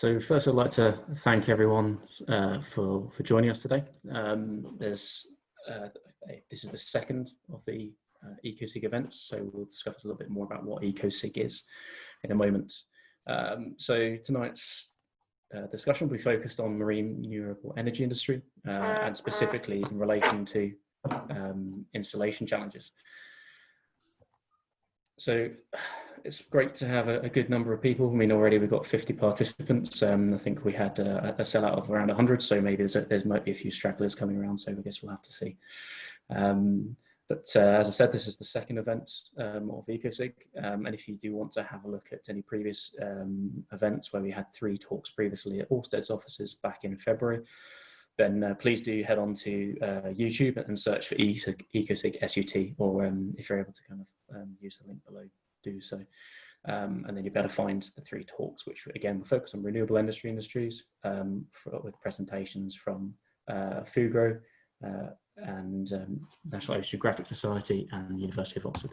So first, I'd like to thank everyone for joining us today. This is the second of the ECOSIGG events, so we'll discuss a little bit more about what ECOSIGG is in a moment. So tonight's discussion will be focused on marine renewable energy industry and specifically in relation to installation challenges. So it's great to have a good number of people. I mean, already we've got 50 participants. I think we had a sellout of around 100, so maybe there might be a few stragglers coming around, so I guess we'll have to see. But as I said, this is the second event of ECOSIGG, and if you do want to have a look at any previous events where we had 3 talks previously at Ørsted's offices back in February, then please do head on to YouTube and search for ECOSIGG SUT, or if you're able to kind of use the link below, do so. And then you'll be able to find the 3 talks, which again will focus on renewable industries with presentations from Fugro and National Oceanographic Society and the University of Oxford.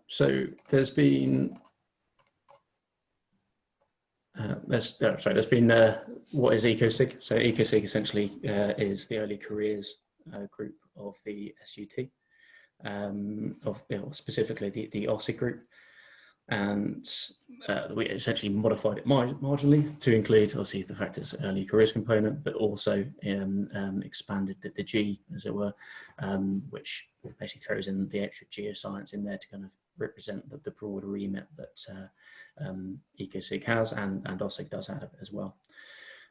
So there's been there's been what is ECOSIGG? So ECOSIGG essentially is the early careers group of the SUT, specifically the OSIG group, and we essentially modified it marginally to include obviously the fact it's an early careers component, but also expanded the G, as it were, which basically throws in the extra geoscience in there to kind of represent the broader remit that ECOSIGG has and OSIG does have as well.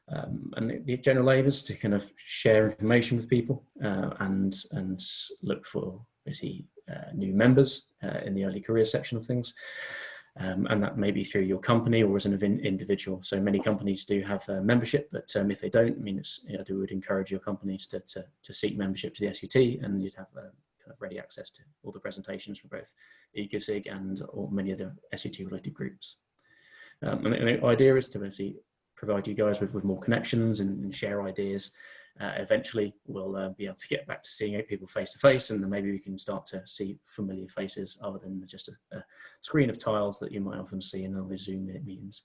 And the general aim is to kind of share information with people and look for basically new members in the early career section of things. And that may be through your company or as an individual. So many companies do have membership, but if they don't, I mean, I would encourage your companies to seek membership to the SUT, and you'd have kind of ready access to all the presentations from both ECOSIGG and many other SUT related groups. And the idea is to basically provide you guys with more connections and share ideas. Eventually we'll be able to get back to seeing people face to face, and then maybe we can start to see familiar faces other than just a screen of tiles that you might often see in other Zoom meetings.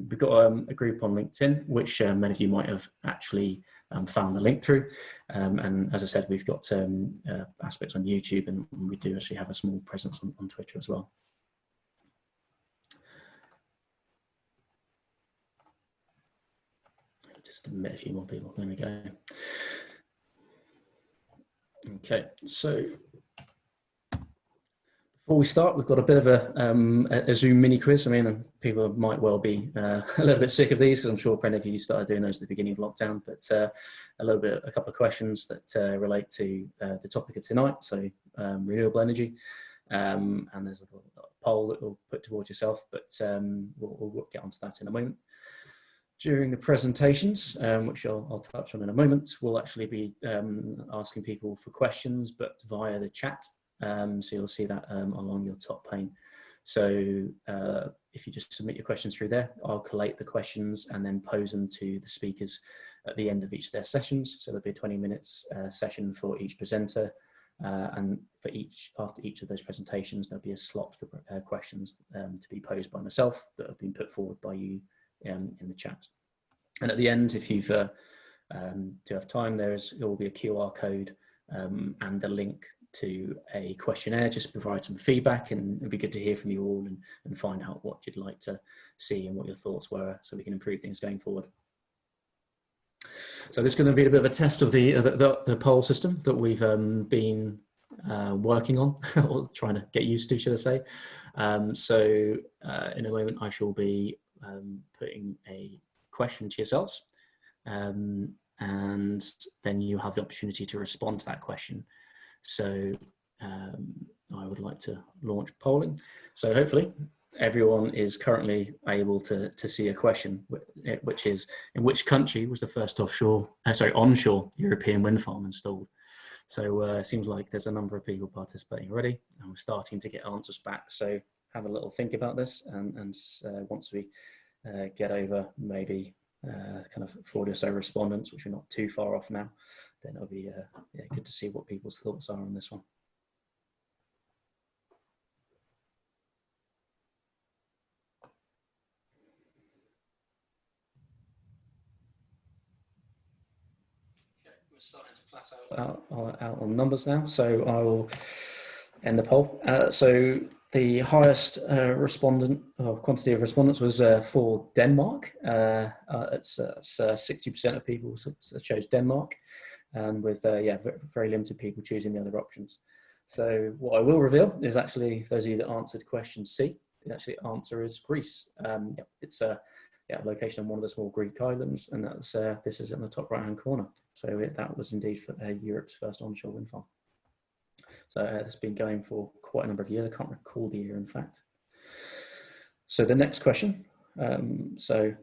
We've got a group on LinkedIn, which many of you might have actually found the link through. And as I said, we've got aspects on YouTube, and we do actually have a small presence on Twitter as well. Just admit a few more people. There we go. Okay, so before we start, we've got a bit of a Zoom mini quiz. I mean, people might well be a little bit sick of these because I'm sure plenty of you started doing those at the beginning of lockdown, but a couple of questions that relate to the topic of tonight, so renewable energy. And there's a poll that we'll put towards yourself, but we'll get onto that in a moment. During the presentations, which I'll touch on in a moment, we'll actually be asking people for questions, but via the chat. So you'll see that along your top pane. So if you just submit your questions through there, I'll collate the questions and then pose them to the speakers at the end of each of their sessions. So there'll be a 20 minutes session for each presenter. And after each of those presentations, there'll be a slot for questions to be posed by myself that have been put forward by you in the chat. And at the end, if you've do have time, there will be a QR code and a link to a questionnaire. Just provide some feedback, and it'd be good to hear from you all and find out what you'd like to see and what your thoughts were, so we can improve things going forward. So this is going to be a bit of a test of the poll system that we've been working on, or trying to get used to, should I say. So in a moment, I shall be putting a question to yourselves, and then you have the opportunity to respond to that question. So I would like to launch polling. So hopefully everyone is currently able to see a question, which is, in which country was the first onshore European wind farm installed? So it seems like there's a number of people participating already, and we're starting to get answers back. So have a little think about this, and once we get over maybe kind of 40 or so respondents, which are not too far off now, then it'll be good to see what people's thoughts are on this one. starting to flat out on numbers now, so I will end the poll. So the highest respondent or quantity of respondents was for Denmark. It's 60% of people chose Denmark, and with very limited people choosing the other options. So what I will reveal is actually, those of you that answered question C, the actual answer is Greece. It's a location on one of the small Greek islands, and that's this is in the top right-hand corner. So that was indeed for Europe's first onshore wind farm. So it's been going for quite a number of years. I can't recall the year, in fact. So the next question. So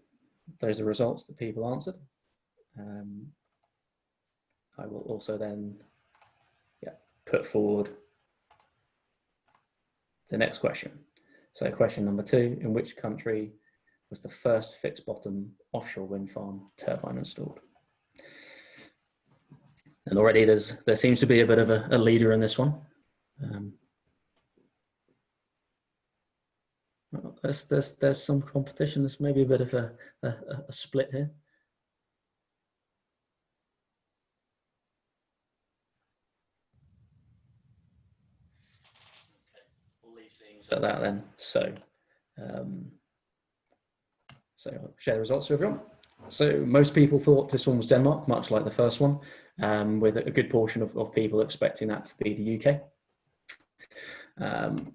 those are results that people answered. I will also then put forward the next question. So question number 2, in which country was the first fixed bottom offshore wind farm turbine installed? And already there seems to be a bit of a leader in this one. There's some competition. There's maybe a bit of a split here. Okay, we'll leave things at that then. So I'll share the results with everyone. So most people thought this one was Denmark, much like the first one, with a good portion of people expecting that to be the UK.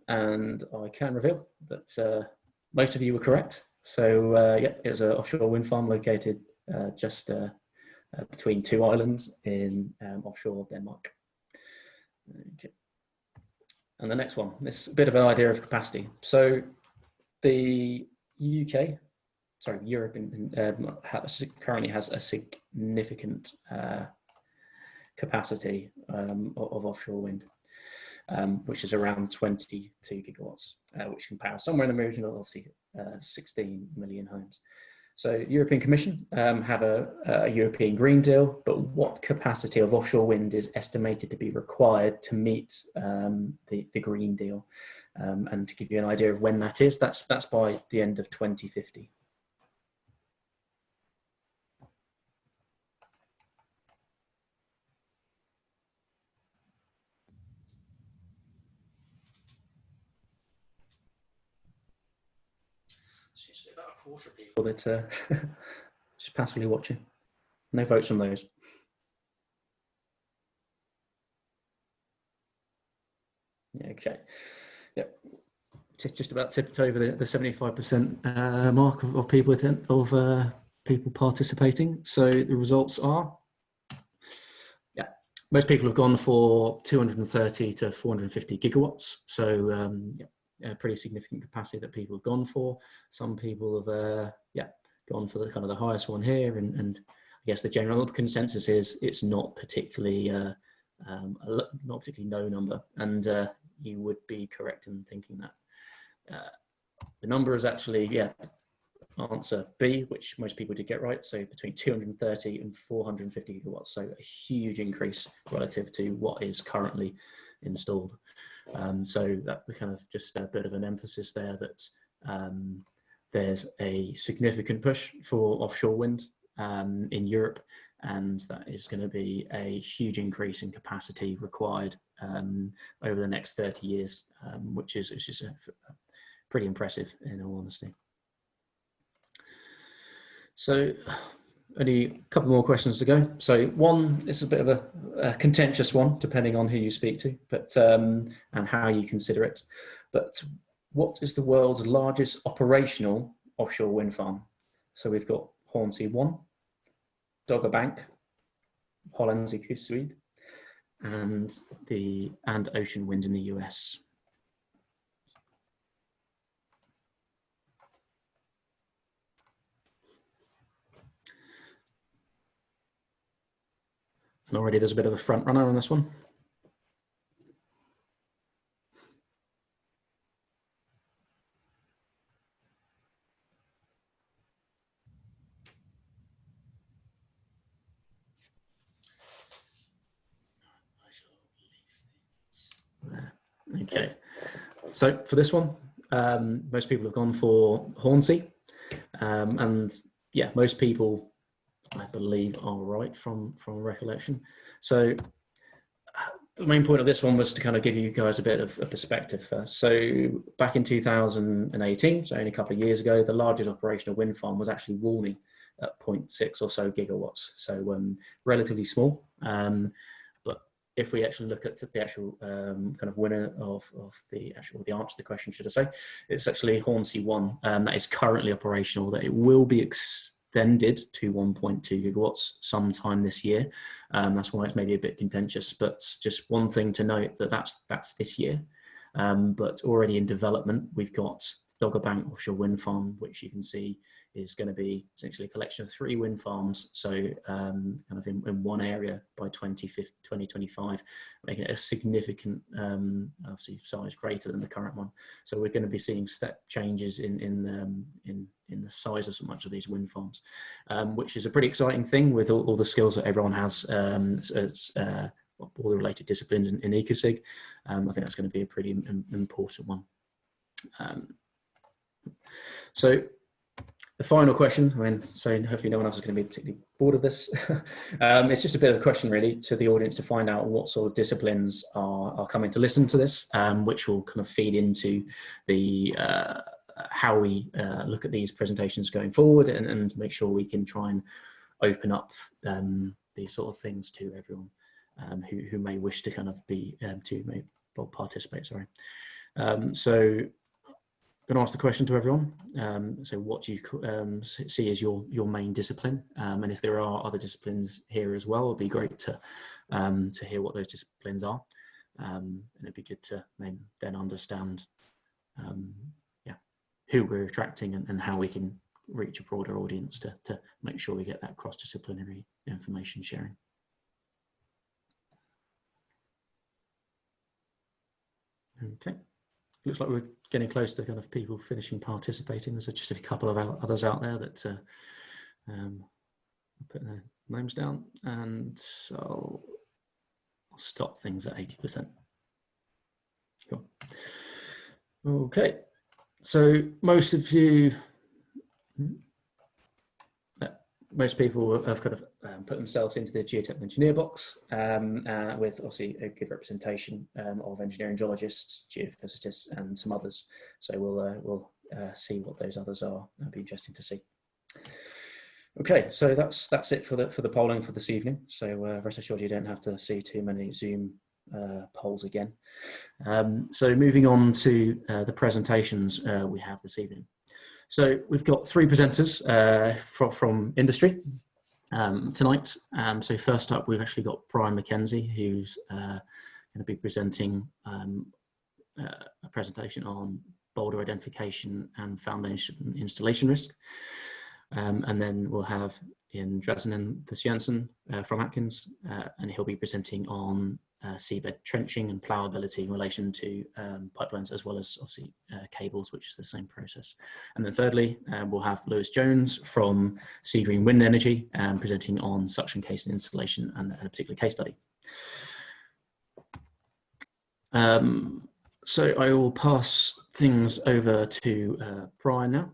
And I can reveal that most of you were correct. So it was an offshore wind farm located just between 2 islands in offshore Denmark. Okay. And the next one, this is a bit of an idea of capacity. So the Europe currently has a significant capacity of offshore wind, which is around 22 gigawatts, which can power somewhere in the region of obviously 16 million homes. So European Commission have a European Green Deal, but what capacity of offshore wind is estimated to be required to meet the Green Deal? And to give you an idea of when that is, that's by the end of 2050. Seems to be about a quarter of people that just passively watching. No votes on those. Okay. Yep. Just about tipped over the 75% mark of people people participating. So the results are, most people have gone for 230 to 450 gigawatts. So a pretty significant capacity that people have gone for. Some people have gone for the kind of the highest one here, and I guess the general consensus is it's not particularly no number, and you would be correct in thinking that the number is actually answer B, which most people did get right. So between 230 and 450 gigawatts. So a huge increase relative to what is currently installed. So that we kind of just a bit of an emphasis there that there's a significant push for offshore wind in Europe, and that is going to be a huge increase in capacity required over the next 30 years, which is just pretty impressive in all honesty. So only a couple more questions to go. So one, it's a bit of a contentious one, depending on who you speak to, but and how you consider it. But what is the world's largest operational offshore wind farm? So we've got Hornsea 1, Dogger Bank, Hollandse Kust Zuid, and Ocean Wind in the US. And already there's a bit of a front runner on this one. Okay, so for this one, most people have gone for Hornsea, and most people I believe are right from recollection. So the main point of this one was to kind of give you guys a bit of a perspective first. So back in 2018, so only a couple of years ago, the largest operational wind farm was actually Walney at 0.6 or so gigawatts. So relatively small. But if we actually look at the actual kind of winner of the answer to the question, should I say, it's actually Hornsea 1 that is currently operational, that it will be extended to 1.2 gigawatts sometime this year. That's why it's maybe a bit contentious, but just one thing to note that's this year. But already in development, we've got Dogger Bank Offshore Wind Farm, which you can see is going to be essentially a collection of 3 wind farms. So kind of in one area by 2025, making it a significant, obviously size greater than the current one. So we're going to be seeing step changes in the size of so much of these wind farms, which is a pretty exciting thing with all the skills that everyone has, all the related disciplines in ECOSIGG. I think that's going to be a pretty important one. So the final question, I mean, so hopefully no one else is going to be particularly bored of this. It's just a bit of a question really to the audience to find out what sort of disciplines are coming to listen to this, which will kind of feed into the how we look at these presentations going forward, and make sure we can try and open up these sort of things to everyone who may wish to kind of be participate. Sorry. So I'm going to ask the question to everyone. So what do you see as your main discipline? And if there are other disciplines here as well, it'd be great to hear what those disciplines are. And it'd be good to then understand who we're attracting and how we can reach a broader audience to make sure we get that cross-disciplinary information sharing. Okay. Looks like we're getting close to kind of people finishing participating. There's just a couple of others out there that put their names down, and so I'll stop things at 80%. Cool. Okay, so most people have kind of put themselves into the geotechnical engineer box with obviously a good representation of engineering geologists, geophysicists, and some others. So we'll see what those others are. That'll be interesting to see. Okay, so that's it for the polling for this evening. So rest assured you don't have to see too many Zoom polls again. So moving on to the presentations we have this evening. So we've got 3 presenters from industry tonight. So first up, we've actually got Brian Mackenzie, who's going to be presenting a presentation on boulder identification and foundation installation risk. And then we'll have Indrasenan Thushyanthan from Atkins, and he'll be presenting on seabed trenching and ploughability in relation to pipelines, as well as obviously cables, which is the same process. And then thirdly, we'll have Lewis Jones from Sea Green Wind Energy presenting on suction casing installation and a particular case study. So I will pass things over to Brian now.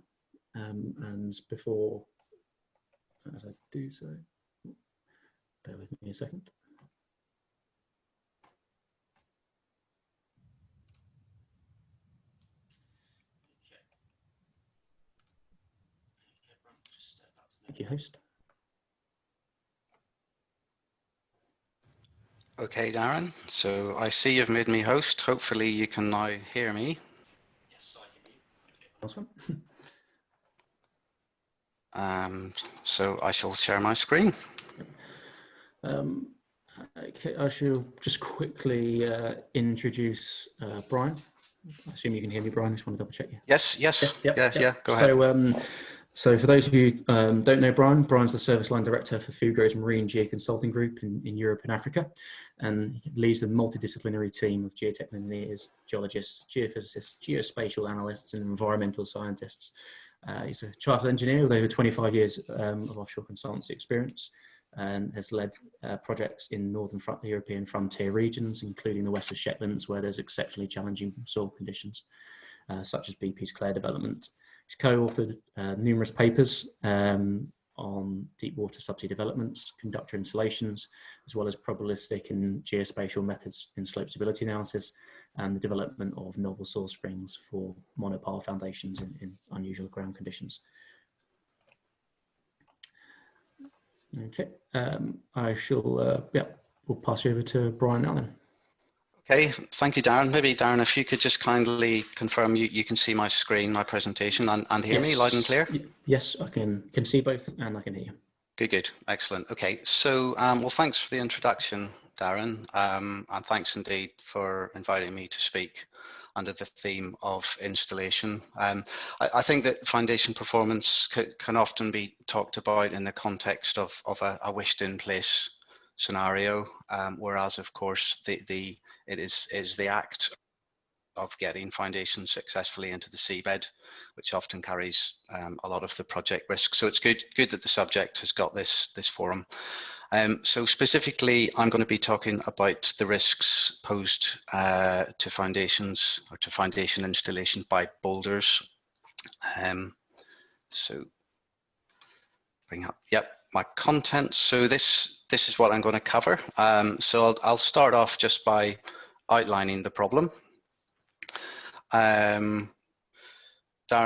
And before, as I do so, bear with me a second. Thank you, host. Okay, Darren, so I see you've made me host. Hopefully you can now hear me. Yes, I can hear you. Awesome. So I shall share my screen. Okay, I shall just quickly introduce Brian. I assume you can hear me, Brian. I just want to double check you. Yes. Yep. Go ahead. So for those who don't know Brian, Brian's the service line director for Fugro's Marine Geoconsulting Group in Europe and Africa, and he leads the multidisciplinary team of geotechnical engineers, geologists, geophysicists, geospatial analysts, and environmental scientists. He's a chartered engineer with over 25 years of offshore consultancy experience, and has led projects in northern European frontier regions, including the West of Shetlands, where there's exceptionally challenging soil conditions, such as BP's Clare development. He's co-authored numerous papers on deep water subsea developments, conductor installations, as well as probabilistic and geospatial methods in slope stability analysis, and the development of novel source springs for monopile foundations in unusual ground conditions. Okay, I shall, we'll pass you over to Brian now then. Okay, thank you, Darren. Maybe, Darren, if you could just kindly confirm you can see my screen, my presentation, and hear me loud and clear? Yes, I can see both and I can hear you. Good, good. Excellent. Okay, so, well, thanks for the introduction, Darren, and thanks indeed for inviting me to speak under the theme of installation. I think that foundation performance can often be talked about in the context of a wished-in-place scenario, whereas, of course, it is the act of getting foundations successfully into the seabed, which often carries a lot of the project risk. So it's good that the subject has got this forum. So specifically, I'm going to be talking about the risks posed to foundations or to foundation installation by boulders. So bring up, my content. So this is what I'm going to cover. So I'll start off just by outlining the problem. Darren,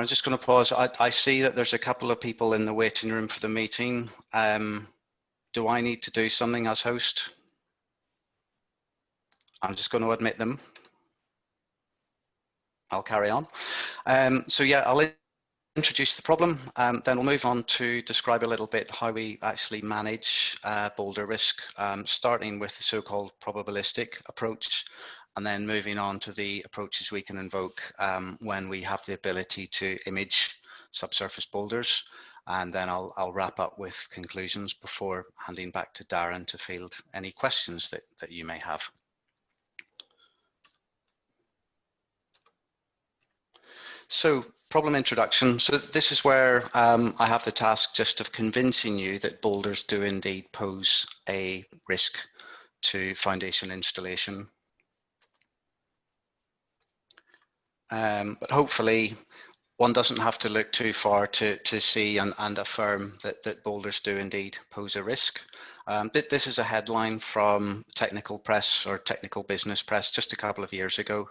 just going to pause. I see that there's a couple of people in the waiting room for the meeting. Do I need to do something as host? I'm just going to admit them. I'll carry on. So yeah, I'll introduce the problem, then we'll move on to describe a little bit how we actually manage boulder risk, starting with the so-called probabilistic approach, and then moving on to the approaches we can invoke when we have the ability to image subsurface boulders. And then I'll wrap up with conclusions before handing back to Darren to field any questions that you may have. So, problem introduction. So this is where I have the task just of convincing you that boulders do indeed pose a risk to foundation installation. But hopefully one doesn't have to look too far to see and affirm that boulders do indeed pose a risk. This is a headline from Technical Press or Technical Business Press just a couple of years ago.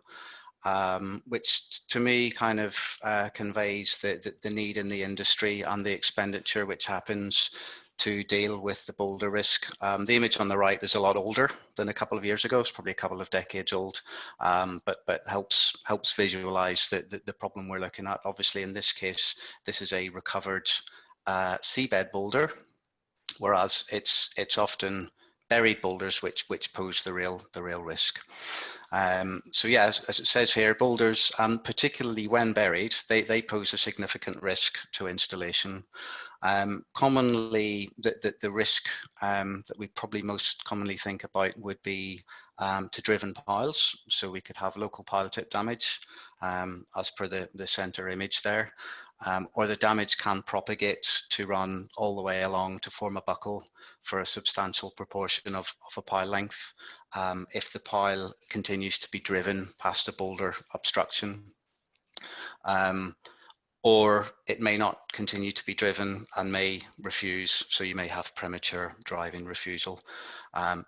Which to me kind of conveys the need in the industry and the expenditure which happens to deal with the boulder risk. The image on the right is a lot older than a couple of years ago. It's probably a couple of decades old, but helps visualize the problem we're looking at. Obviously, in this case, this is a recovered seabed boulder, whereas it's often buried boulders which pose the real risk. So yeah, as it says here, boulders, particularly when buried, they pose a significant risk to installation. Commonly, the risk that we probably most commonly think about would be to driven piles. So we could have local pile tip damage, as per the center image there, or the damage can propagate to run all the way along to form a buckle for a substantial proportion of a pile length, if the pile continues to be driven past a boulder obstruction. Or it may not continue to be driven and may refuse, so you may have premature driving refusal.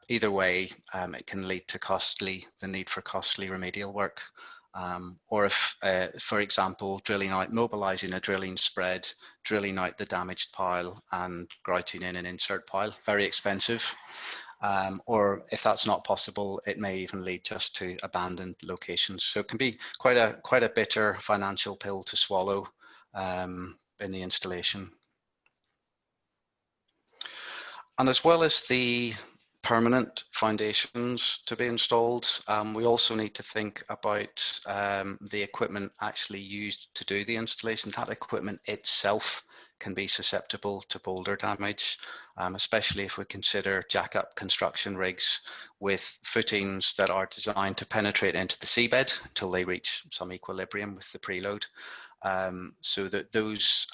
Either way, it can lead to the need for costly remedial work. Or if, for example, drilling out, mobilizing a drilling spread, drilling out the damaged pile and grouting in an insert pile, very expensive. Or if that's not possible, it may even lead just to abandoned locations. So it can be quite a bitter financial pill to swallow in the installation. And as well as the permanent foundations to be installed, we also need to think about the equipment actually used to do the installation. That equipment itself can be susceptible to boulder damage, especially if we consider jack-up construction rigs with footings that are designed to penetrate into the seabed until they reach some equilibrium with the preload. So that those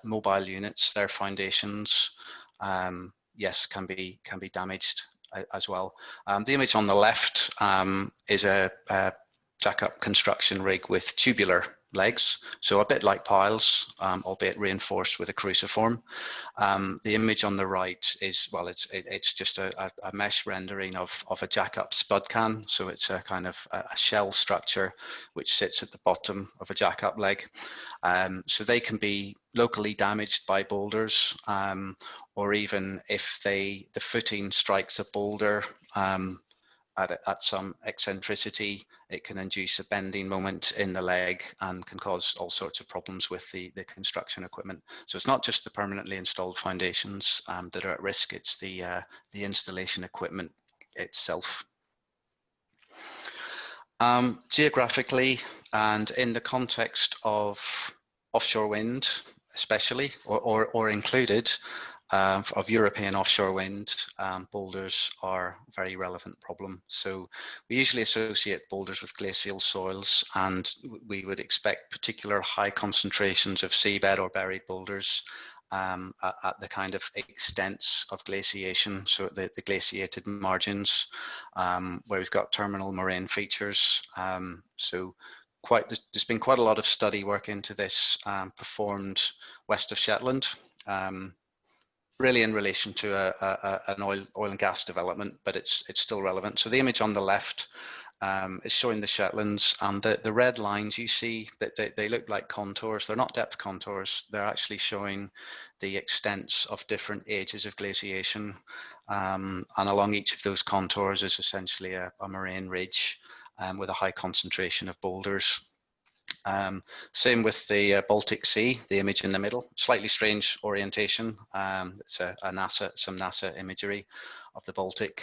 mobile units, their foundations, yes, can be damaged as well. The image on the left is a jack-up construction rig with tubular legs. So a bit like piles, albeit reinforced with a cruciform. The image on the right is, well, it's just a mesh rendering of a jack-up spud can. So it's a kind of a shell structure which sits at the bottom of a jack-up leg. So they can be locally damaged by boulders, or even if the footing strikes a boulder at some eccentricity, it can induce a bending moment in the leg and can cause all sorts of problems with the construction equipment. So it's not just the permanently installed foundations that are at risk, it's the installation equipment itself. Geographically, and in the context of offshore wind especially, or included, of European offshore wind, boulders are a very relevant problem. So we usually associate boulders with glacial soils, and we would expect particular high concentrations of seabed or buried boulders at the kind of extents of glaciation, so the glaciated margins, where we've got terminal moraine features. So there's been quite a lot of study work into this performed west of Shetland, really in relation to an oil and gas development, but it's still relevant. So the image on the left is showing the Shetlands, and the red lines you see, that they look like contours. They're not depth contours. They're actually showing the extents of different ages of glaciation, and along each of those contours is essentially a moraine ridge with a high concentration of boulders. Same with the Baltic Sea, the image in the middle, slightly strange orientation. It's some NASA imagery of the Baltic,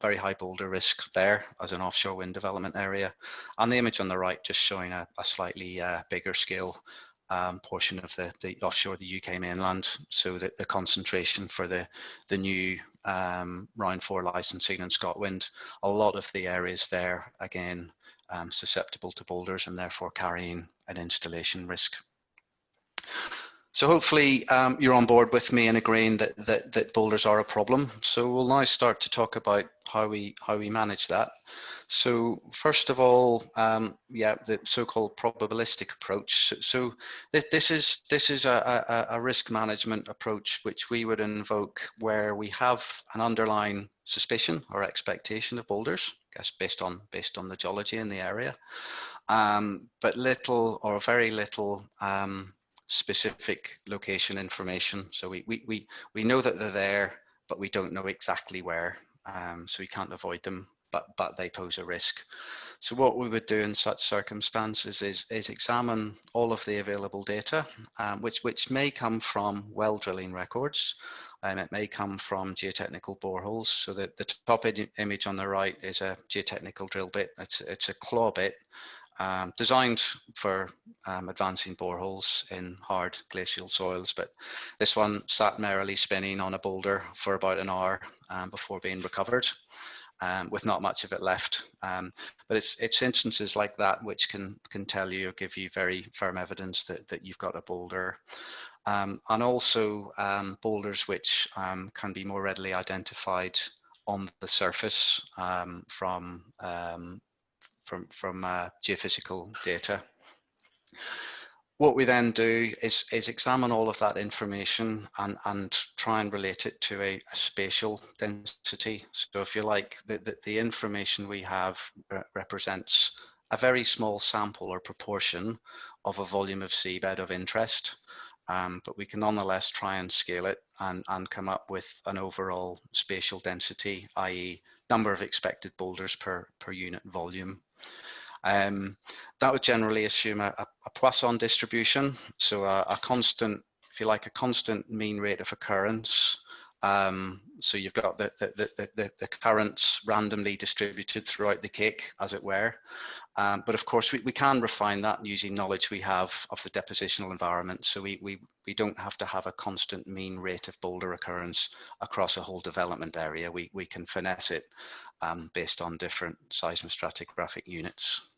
very high boulder risk there as an offshore wind development area. And the image on the right just showing a slightly bigger scale portion of the offshore the UK mainland, so that the concentration for the new Round 4 licensing in ScotWind, a lot of the areas there, again, susceptible to boulders and therefore carrying an installation risk. So hopefully you're on board with me in agreeing that boulders are a problem. So we'll now start to talk about how we manage that. So first of all, the so-called probabilistic approach. So this is a risk management approach which we would invoke where we have an underlying suspicion or expectation of boulders, I guess based on the geology in the area, but little or very little specific location information. So we know that they're there, but we don't know exactly where. So we can't avoid them, but they pose a risk. So what we would do in such circumstances is examine all of the available data, which may come from well drilling records. It may come from geotechnical boreholes. So the top image on the right is a geotechnical drill bit. It's a claw bit designed for advancing boreholes in hard glacial soils, but this one sat merrily spinning on a boulder for about an hour before being recovered, with not much of it left. But it's instances like that which can tell you or give you very firm evidence that you've got a boulder. And also boulders which can be more readily identified on the surface from geophysical data. What we then do is examine all of that information and try and relate it to a spatial density. So if you like, the information we have represents a very small sample or proportion of a volume of seabed of interest, but we can nonetheless try and scale it and come up with an overall spatial density, i.e. number of expected boulders per unit volume. That would generally assume a Poisson distribution, so a constant, if you like, a constant mean rate of occurrence. So you've got the currents randomly distributed throughout the cake, as it were. But of course, we can refine that using knowledge we have of the depositional environment. So we don't have to have a constant mean rate of boulder occurrence across a whole development area. We can finesse it based on different seismostratigraphic units.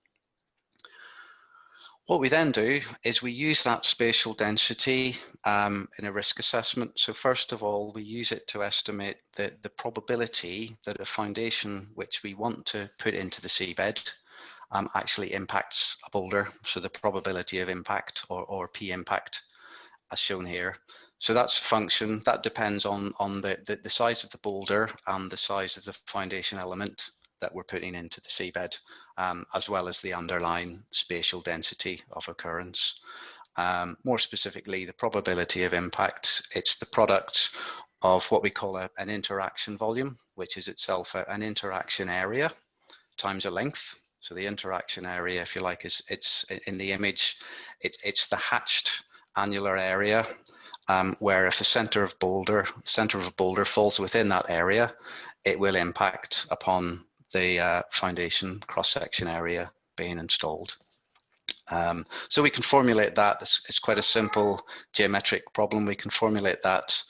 What we then do is we use that spatial density in a risk assessment. So first of all, we use it to estimate the probability that a foundation which we want to put into the seabed actually impacts a boulder. So the probability of impact, or P impact, as shown here. So that's a function that depends on the size of the boulder and the size of the foundation element that we're putting into the seabed, as well as the underlying spatial density of occurrence. More specifically, the probability of impact, it's the product of what we call an interaction volume, which is itself an interaction area times a length. So the interaction area, if you like, it's in the image, it's the hatched annular area, where if the center of a boulder falls within that area, it will impact upon the foundation cross-section area being installed. So we can formulate that. It's quite a simple geometric problem. We can formulate that,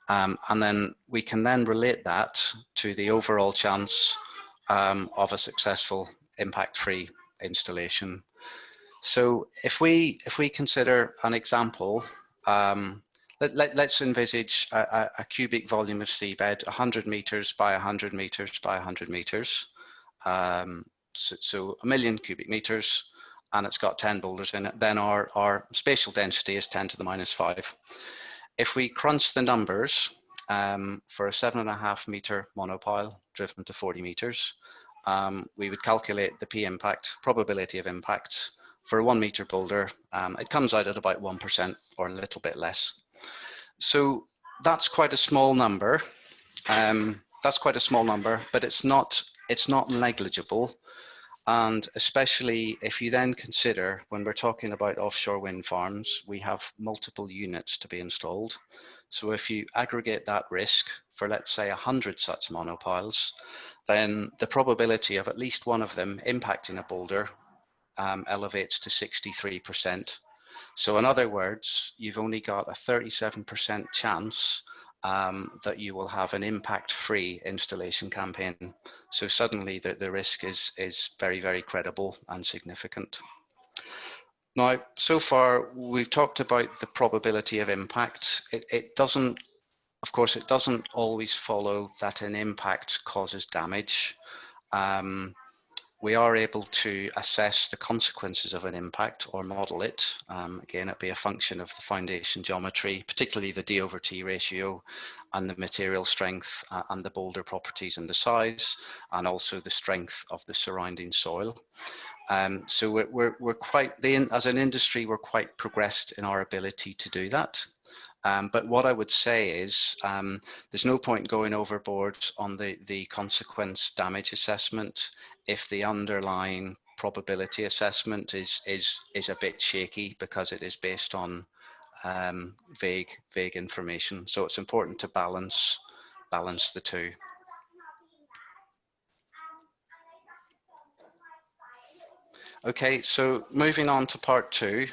and then we can then relate that to the overall chance of a successful impact-free installation. So if we consider an example, let's envisage a cubic volume of seabed, 100 meters by 100 meters by 100 meters. So 1 million cubic meters, and it's got 10 boulders in it. Then our spatial density is 10 to the minus 5. If we crunch the numbers for a 7.5 meter monopile driven to 40 meters, we would calculate the P impact, probability of impact, for a 1 meter boulder. It comes out at about 1% or a little bit less. So that's quite a small number. But it's not negligible. And especially if you then consider, when we're talking about offshore wind farms, we have multiple units to be installed. So if you aggregate that risk for, let's say, 100 such monopiles, then the probability of at least one of them impacting a boulder elevates to 63%. So in other words, you've only got a 37% chance that you will have an impact-free installation campaign. So suddenly the risk is very, very credible and significant. Now, so far we've talked about the probability of impact. Of course, it doesn't always follow that an impact causes damage. We are able to assess the consequences of an impact or model it. Again, it'd be a function of the foundation geometry, particularly the D over T ratio and the material strength and the boulder properties and the size, and also the strength of the surrounding soil. So we're quite, as an industry, we're quite progressed in our ability to do that. But what I would say is there's no point going overboard on the consequence damage assessment if the underlying probability assessment is a bit shaky, because it is based on vague information. So it's important to balance the two. Okay, so moving on to part 2.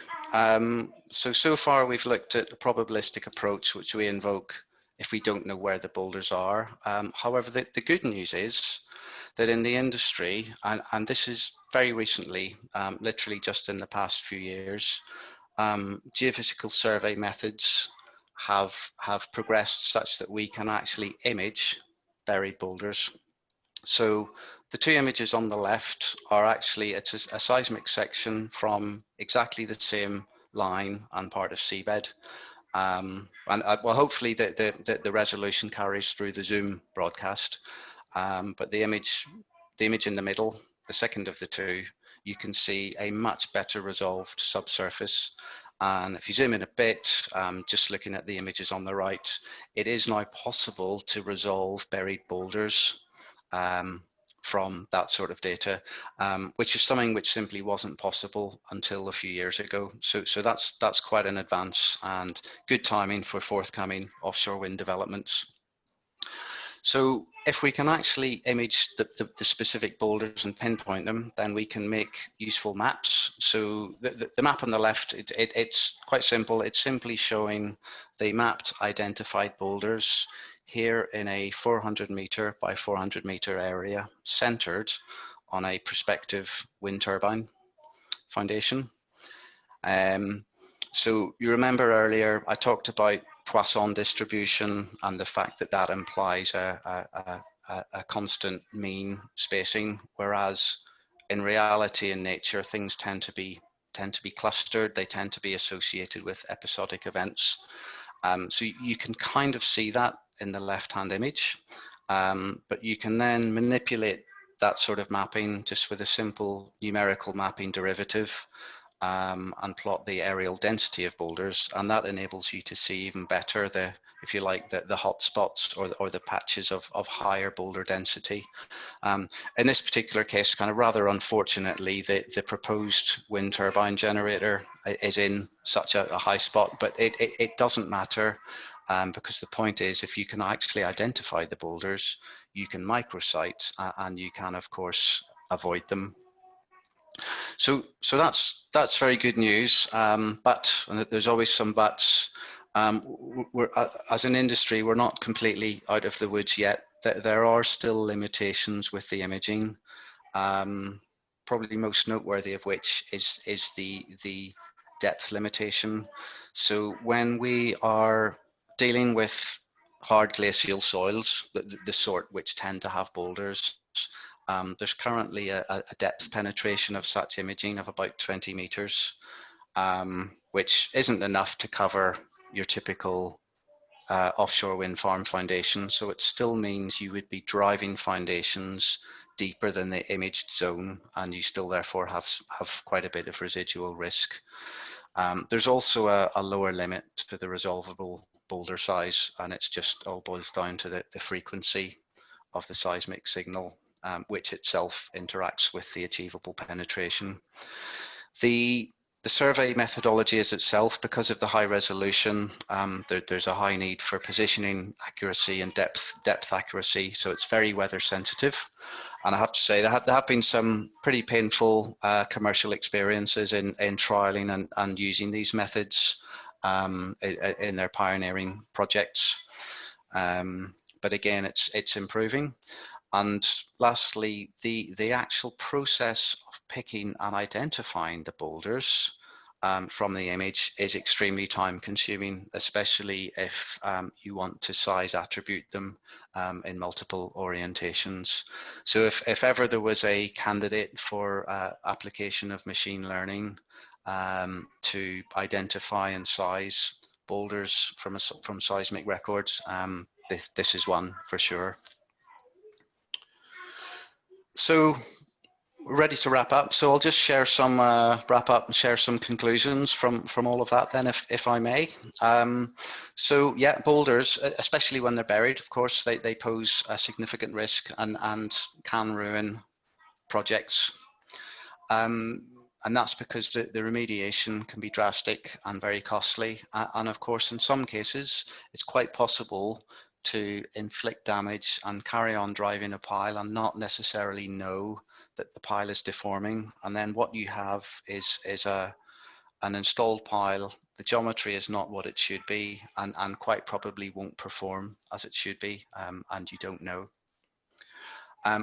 So far we've looked at a probabilistic approach, which we invoke if we don't know where the boulders are. However, the good news is that in the industry, and this is very recently, literally just in the past few years, geophysical survey methods have progressed such that we can actually image buried boulders. So the two images on the left are actually, it's a seismic section from exactly the same line and part of seabed. Well, hopefully the resolution carries through the Zoom broadcast. But the image in the middle, the second of the two, you can see a much better resolved subsurface. And if you zoom in a bit, just looking at the images on the right, it is now possible to resolve buried boulders from that sort of data, which is something which simply wasn't possible until a few years ago. So that's quite an advance and good timing for forthcoming offshore wind developments. So if we can actually image the specific boulders and pinpoint them, then we can make useful maps. So the map on the left, it's quite simple. It's simply showing the mapped identified boulders here in a 400 meter by 400 meter area centered on a prospective wind turbine foundation. So you remember earlier I talked about Poisson distribution and the fact that that implies a constant mean spacing, whereas in reality, in nature, things tend to be clustered. They tend to be associated with episodic events. So you can kind of see that in the left-hand image, but you can then manipulate that sort of mapping just with a simple numerical mapping derivative, and plot the aerial density of boulders, and that enables you to see even better the, if you like, the hot spots or the patches of higher boulder density. In this particular case, kind of rather unfortunately, the proposed wind turbine generator is in such a high spot, but it doesn't matter, because the point is, if you can actually identify the boulders, you can microsite, and you can, of course, avoid them. So that's very good news, but, and there's always some buts. As an industry, we're not completely out of the woods yet. There are still limitations with the imaging. Probably most noteworthy of which is the depth limitation. So when we are dealing with hard glacial soils, the sort which tend to have boulders, there's currently a depth penetration of such imaging of about 20 meters, which isn't enough to cover your typical offshore wind farm foundation. So it still means you would be driving foundations deeper than the imaged zone, and you still therefore have quite a bit of residual risk. There's also a lower limit to the resolvable boulder size, and it's just all boils down to the frequency of the seismic signal, which itself interacts with the achievable penetration. The survey methodology is itself, because of the high resolution, there's a high need for positioning accuracy and depth accuracy, so it's very weather sensitive. And I have to say there have been some pretty painful commercial experiences in trialing and using these methods in their pioneering projects. But again, it's improving. And lastly, the actual process of picking and identifying the boulders from the image is extremely time consuming, especially if you want to size attribute them in multiple orientations. So if ever there was a candidate for application of machine learning to identify and size boulders from seismic records, this is one for sure. So we're ready to wrap up. So I'll just share some wrap up and share some conclusions from all of that then, if I may. So yeah, boulders, especially when they're buried, of course, they pose a significant risk and can ruin projects. And that's because the remediation can be drastic and very costly. And of course, in some cases, it's quite possible to inflict damage and carry on driving a pile and not necessarily know that the pile is deforming. And then what you have is an installed pile. The geometry is not what it should be, and quite probably won't perform as it should be, and you don't know.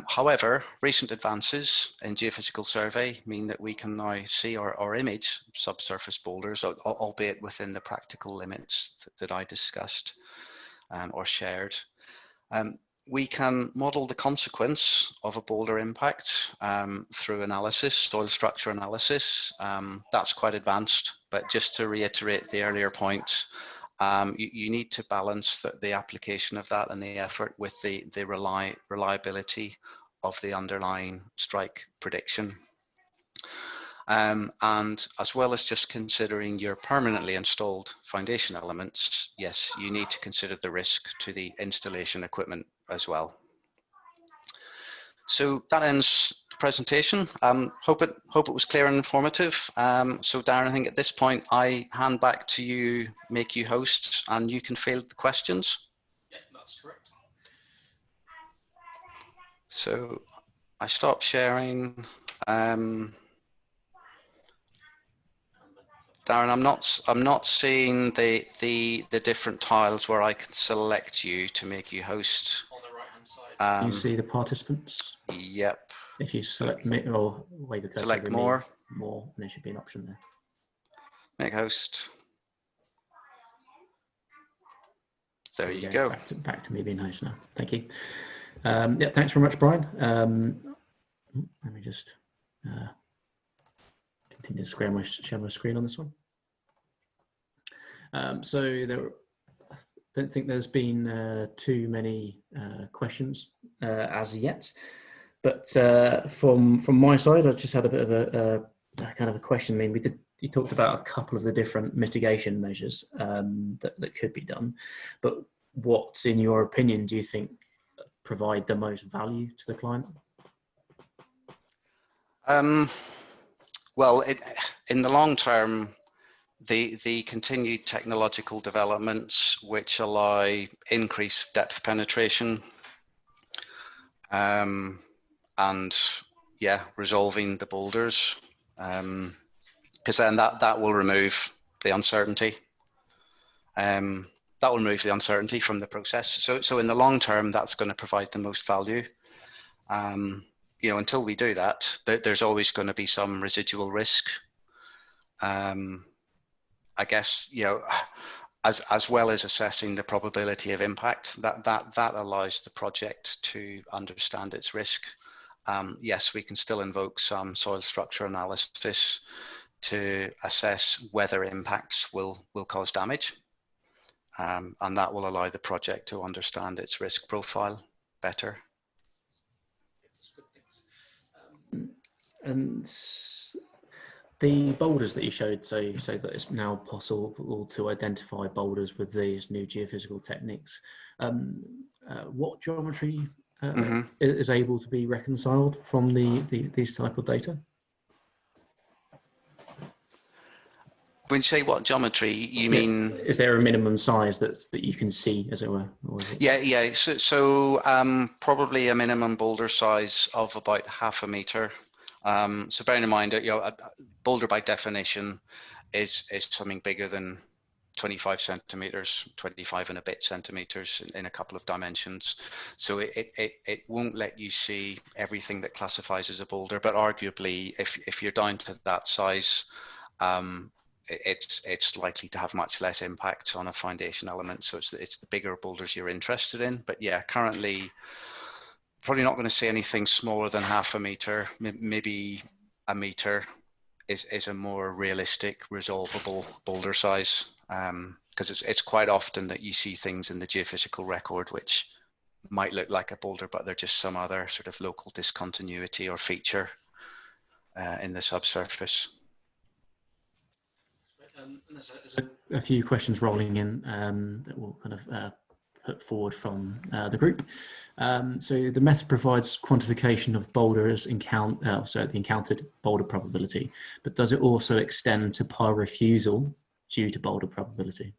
However, recent advances in geophysical survey mean that we can now see or image subsurface boulders, albeit within the practical limits that I discussed or shared. We can model the consequence of a boulder impact through analysis, soil structure analysis. That's quite advanced, but just to reiterate the earlier point, you need to balance the application of that and the effort with the reliability of the underlying strike prediction. And as well as just considering your permanently installed foundation elements, yes, you need to consider the risk to the installation equipment as well. So that ends the presentation. Hope it was clear and informative. So Darren, I think at this point I hand back to you, make you host, and you can field the questions. Yeah, that's correct. So I stop sharing. Darren, I'm not seeing the different tiles where I can select you to make you host. On the right hand side, you see the participants. Yep. If you select me or wave a cursor Select over more, and there should be an option there. make host. There you go. go. Back to me being host now. Thank you. Yeah, thanks very much, Brian. Let me just continue to share my screen on this one. So there, I don't think there's been too many questions as yet, but from my side, I just had a bit of a kind of a question. I mean, you talked about a couple of the different mitigation measures that could be done, but what, in your opinion, do you think provide the most value to the client? Well, in the long term, the continued technological developments which allow increased depth penetration and resolving the boulders, because then that will remove the uncertainty. That will remove the uncertainty from the process. So in the long term, that's going to provide the most value. You know, until we do that, there's always going to be some residual risk. I guess, you know, as well as assessing the probability of impact, that allows the project to understand its risk. Yes, we can still invoke some soil structure analysis to assess whether impacts will cause damage. And that will allow the project to understand its risk profile better. And the boulders that you showed, so you say that it's now possible to identify boulders with these new geophysical techniques. What geometry is able to be reconciled from these type of data? When you say what geometry, you mean? Is there a minimum size that you can see, as it were? Or is it... Yeah. So probably a minimum boulder size of about 0.5 meter. So bearing in mind that, you know, a boulder by definition is something bigger than 25 centimeters, 25 and a bit centimeters in a couple of dimensions. So it won't let you see everything that classifies as a boulder, but arguably if you're down to that size, it's likely to have much less impact on a foundation element. So it's the bigger boulders you're interested in. But yeah, currently probably not going to see anything smaller than 0.5 meter, maybe 1 meter is a more realistic resolvable boulder size, because it's quite often that you see things in the geophysical record which might look like a boulder, but they're just some other sort of local discontinuity or feature in the subsurface. There's a few questions rolling in that we'll kind of put forward from the group. So the method provides quantification of boulders the encountered boulder probability, but does it also extend to pile refusal due to boulder probability?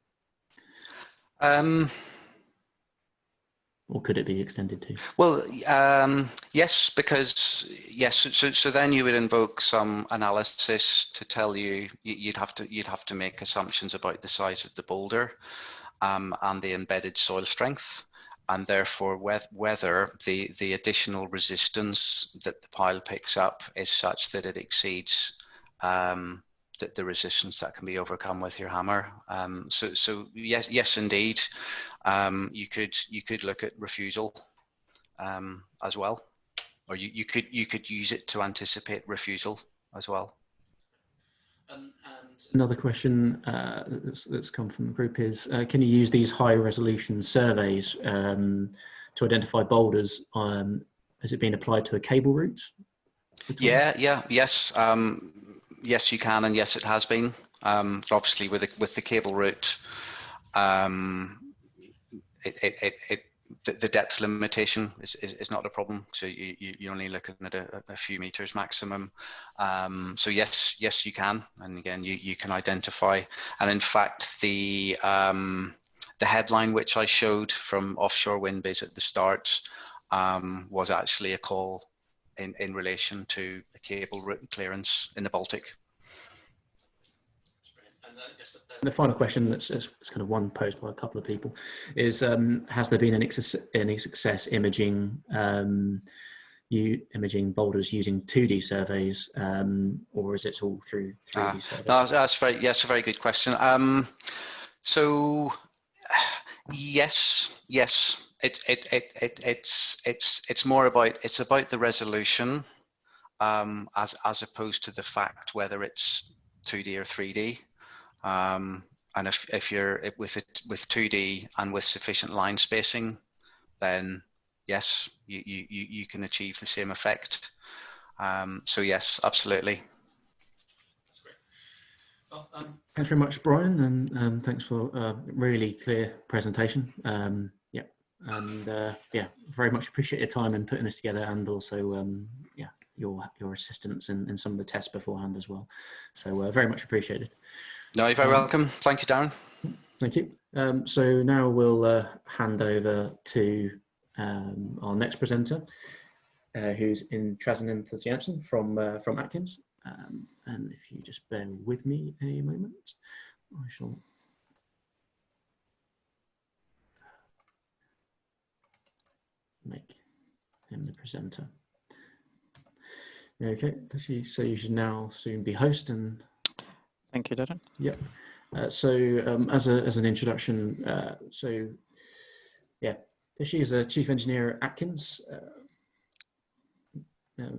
Or could it be extended to? Well, yes, because yes. So then you would invoke some analysis to tell you you'd have to make assumptions about the size of the boulder and the embedded soil strength, and therefore whether the additional resistance that the pile picks up is such that it exceeds the resistance that can be overcome with your hammer. So yes, indeed, you could look at refusal as well, or you could use it to anticipate refusal as well. And another question that's come from the group is, can you use these high resolution surveys to identify boulders? Has it been applied to a cable route? Yes. Yes, you can, and yes, it has been. Obviously, with the cable route, the depth limitation is not a problem. So you're only looking at a few meters maximum. So yes, you can, and again, you can identify. And in fact, the headline which I showed from offshore wind base at the start was actually a call in relation to a cable route clearance in the Baltic. And the final question that's kind of one posed by a couple of people is, has there been any success imaging imaging boulders using 2D surveys, or is it all through 3D surveys? No, that's a very good question. So yes. It's more about the resolution, as opposed to the fact whether it's 2D or 3D. And if you're with 2D and with sufficient line spacing, then yes, you can achieve the same effect. So yes, absolutely. That's great. Well, thanks very much, Brian, and thanks for a really clear presentation. Yeah, and yeah, very much appreciate your time in putting this together, and also yeah, your assistance in some of the tests beforehand as well. So very much appreciated. No, you're very welcome. Thank you, Darren. Thank you. So now we'll hand over to our next presenter, who's Indrasenan Thushyanthan from Atkins. And if you just bear with me a moment, I shall make him the presenter. Okay, so you should now soon be host. And thank you, Darren. Yep. So as an introduction, so yeah, she is a chief engineer at Atkins.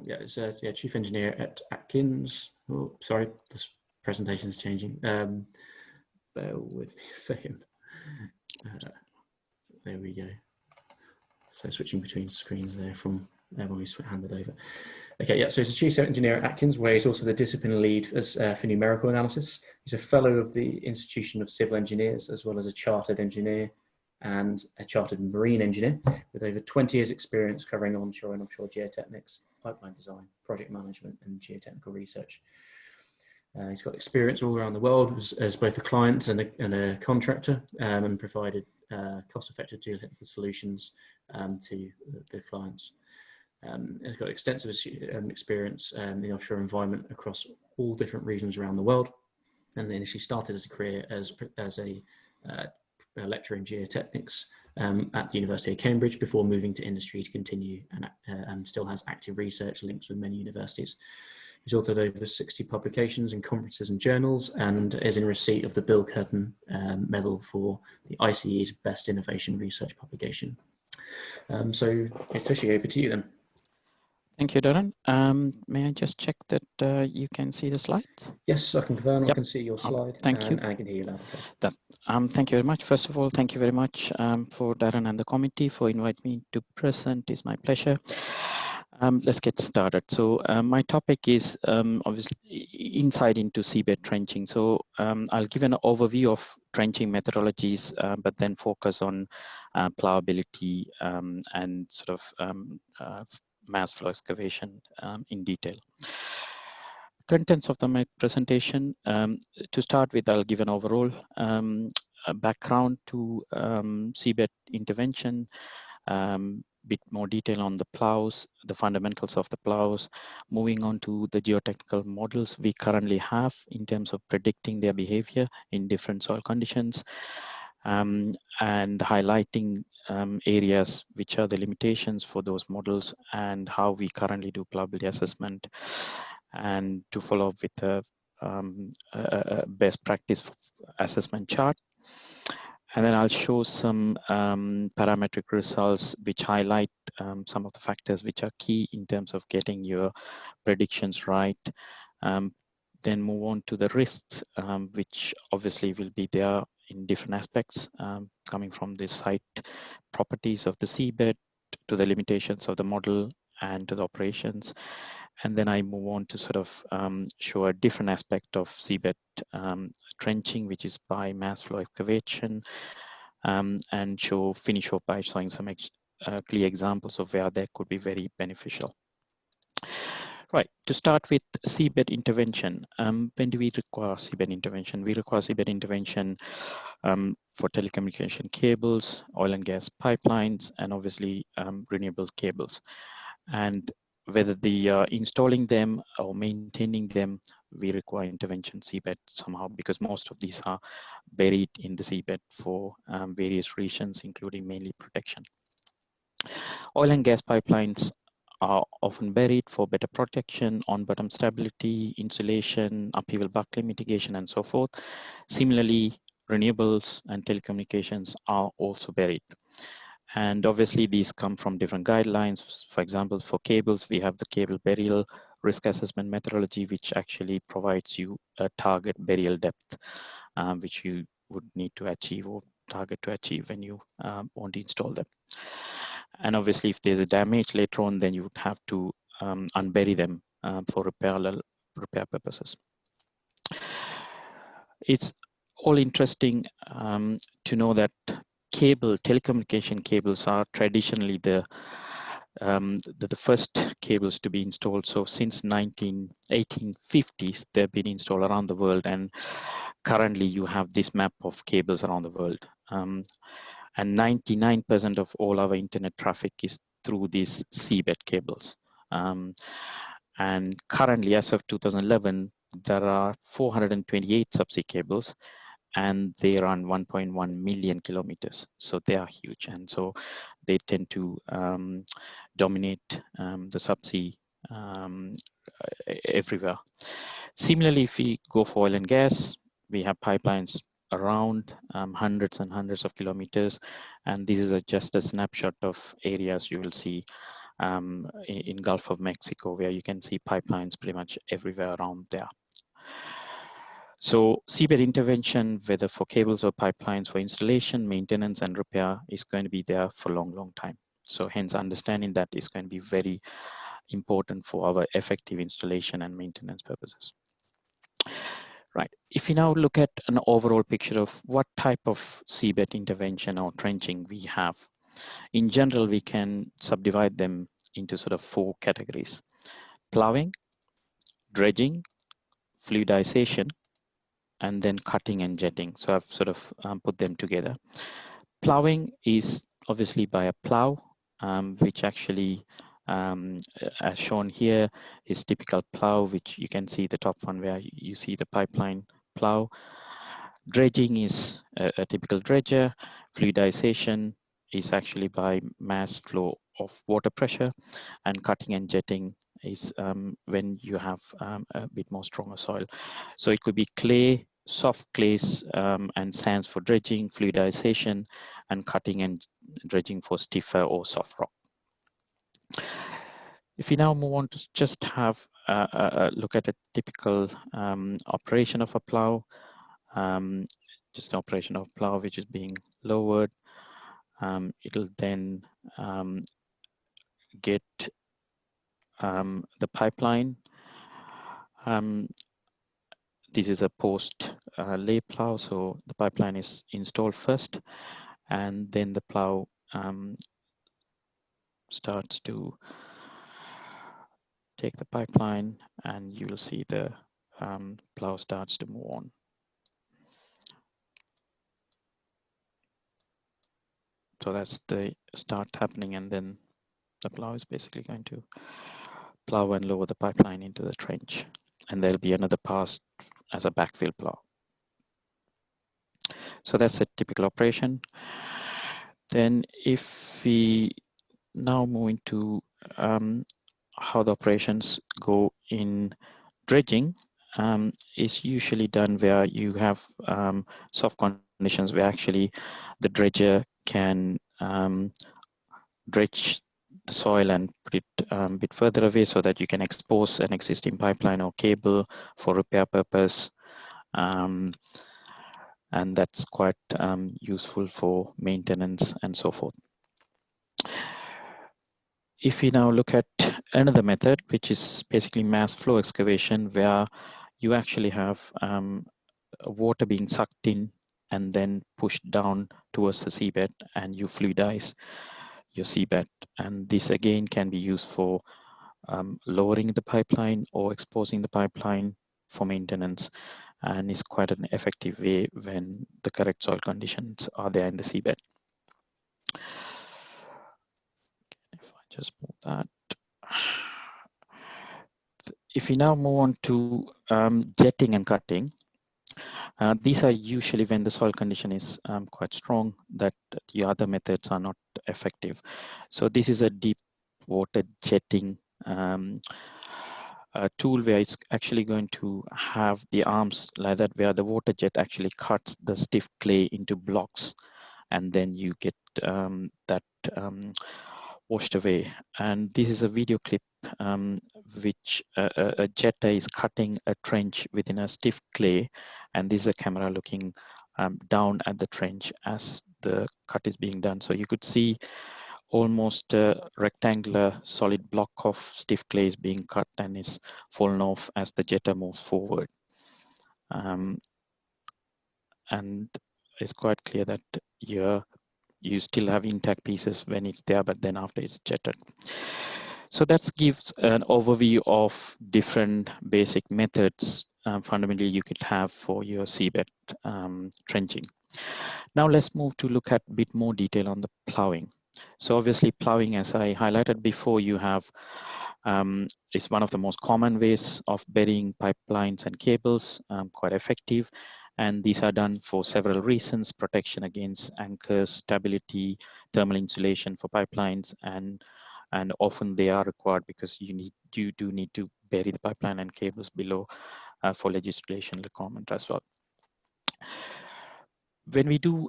Yeah, it's yeah, chief engineer at Atkins. Oh, sorry, this presentation is changing. Bear with me a second. There we go. So switching between screens there from when we handed over. Okay, yeah, so he's a chief engineer at Atkins, where he's also the discipline lead for numerical analysis. He's a fellow of the Institution of Civil Engineers, as well as a chartered engineer and a chartered marine engineer with over 20 years experience covering onshore and offshore geotechnics, pipeline design, project management, and geotechnical research. He's got experience all around the world as both a client and a contractor, and provided cost-effective geotechnical solutions to the clients. He's got extensive experience in the offshore environment across all different regions around the world, and then initially started his career as a lecturer in geotechnics at the University of Cambridge before moving to industry to continue and still has active research links with many universities. He's authored over 60 publications in conferences and journals, and is in receipt of the Bill Curtin Medal for the ICE's Best Innovation Research Publication. So Tushi, over to you then. Thank you, Darren. May I just check that you can see the slides? Yes, I can confirm. Yep. I can see your slide. Thank you. And I can hear you loud. Thank you very much. First of all, thank you very much for Darren and the committee for inviting me to present. It's my pleasure. Let's get started. So my topic is obviously insight into seabed trenching. So I'll give an overview of trenching methodologies, but then focus on ploughability and sort of mass flow excavation in detail. Contents of my presentation. To start with, I'll give an overall background to seabed intervention, bit more detail on the ploughs, the fundamentals of the ploughs, moving on to the geotechnical models we currently have in terms of predicting their behavior in different soil conditions, and highlighting areas which are the limitations for those models and how we currently do ploughability assessment, and to follow up with a best practice assessment chart. And then I'll show some parametric results which highlight some of the factors which are key in terms of getting your predictions right. Then move on to the risks, which obviously will be there in different aspects, coming from the site properties of the seabed to the limitations of the model and to the operations. And then I move on to sort of show a different aspect of seabed trenching, which is by mass flow excavation, and finish off by showing some clear examples of where that could be very beneficial. Right, to start with seabed intervention. When do we require seabed intervention? We require seabed intervention for telecommunication cables, oil and gas pipelines, and obviously renewable cables. And whether installing them or maintaining them, we require intervention seabed somehow, because most of these are buried in the seabed for various reasons, including mainly protection. Oil and gas pipelines are often buried for better protection, on-bottom stability, insulation, upheaval buckling mitigation, and so forth. Similarly, renewables and telecommunications are also buried. And obviously these come from different guidelines. For example, for cables, we have the cable burial risk assessment methodology, which actually provides you a target burial depth, which you would need to achieve or target to achieve when you want to install them. And obviously, if there's a damage later on, then you would have to unbury them for repair purposes. It's all interesting to know that telecommunication cables are traditionally the first cables to be installed. So since 1850s, they've been installed around the world, and currently you have this map of cables around the world. And 99% of all our internet traffic is through these seabed cables. And currently, as of 2011, there are 428 subsea cables, and they run 1.1 million kilometers. So they are huge, and so they tend to dominate the subsea everywhere. Similarly, if we go for oil and gas, we have pipelines around hundreds and hundreds of kilometers, and this is just a snapshot of areas you will see in Gulf of Mexico, where you can see pipelines pretty much everywhere around there. So seabed intervention, whether for cables or pipelines, for installation, maintenance, and repair, is going to be there for a long, long time. So hence, understanding that is going to be very important for our effective installation and maintenance purposes. Right. If we now look at an overall picture of what type of seabed intervention or trenching we have, in general, we can subdivide them into sort of 4 categories: ploughing, dredging, fluidization, and then cutting and jetting. So I've sort of put them together. Ploughing is obviously by a plough, which actually, as shown here, is typical plough, which you can see the top one where you see the pipeline plough. Dredging is a typical dredger. Fluidization is actually by mass flow of water pressure, and cutting and jetting is when you have a bit more stronger soil. So it could be clay, soft clays and sands for dredging, fluidization, and cutting and dredging for stiffer or soft rock. If we now move on to just have a look at a typical operation of a plough, just an operation of plough which is being lowered, it'll then get the pipeline. This is a post lay plough, so the pipeline is installed first, and then the plough starts to take the pipeline, and you will see the plough starts to move on. So that's the start happening, and then the plough is basically going to plough and lower the pipeline into the trench, and there'll be another pass as a backfill plough. So that's a typical operation. Then if we now move into how the operations go in dredging, is usually done where you have soft conditions where actually the dredger can dredge the soil and put it a bit further away so that you can expose an existing pipeline or cable for repair purpose. And that's quite useful for maintenance and so forth. If we now look at another method, which is basically mass flow excavation, where you actually have water being sucked in and then pushed down towards the seabed, and you fluidize your seabed. And this again can be used for lowering the pipeline or exposing the pipeline for maintenance, and is quite an effective way when the correct soil conditions are there in the seabed. If I just move that. If we now move on to jetting and cutting, these are usually when the soil condition is quite strong, that the other methods are not effective. So this is a deep water jetting tool where it's actually going to have the arms like that, where the water jet actually cuts the stiff clay into blocks, and then you get that washed away. And this is a video clip which a jetter is cutting a trench within a stiff clay, and this is a camera looking down at the trench as the cut is being done. So you could see almost a rectangular solid block of stiff clay is being cut and is fallen off as the jetter moves forward. And it's quite clear that you still have intact pieces when it's there, but then after it's jetted. So that gives an overview of different basic methods fundamentally you could have for your seabed trenching. Now let's move to look at a bit more detail on the ploughing. So obviously ploughing, as I highlighted before, you have is one of the most common ways of burying pipelines and cables, quite effective. And these are done for several reasons: protection against anchors, stability, thermal insulation for pipelines, and often they are required because you do need to bury the pipeline and cables below for legislation requirement as well. When we do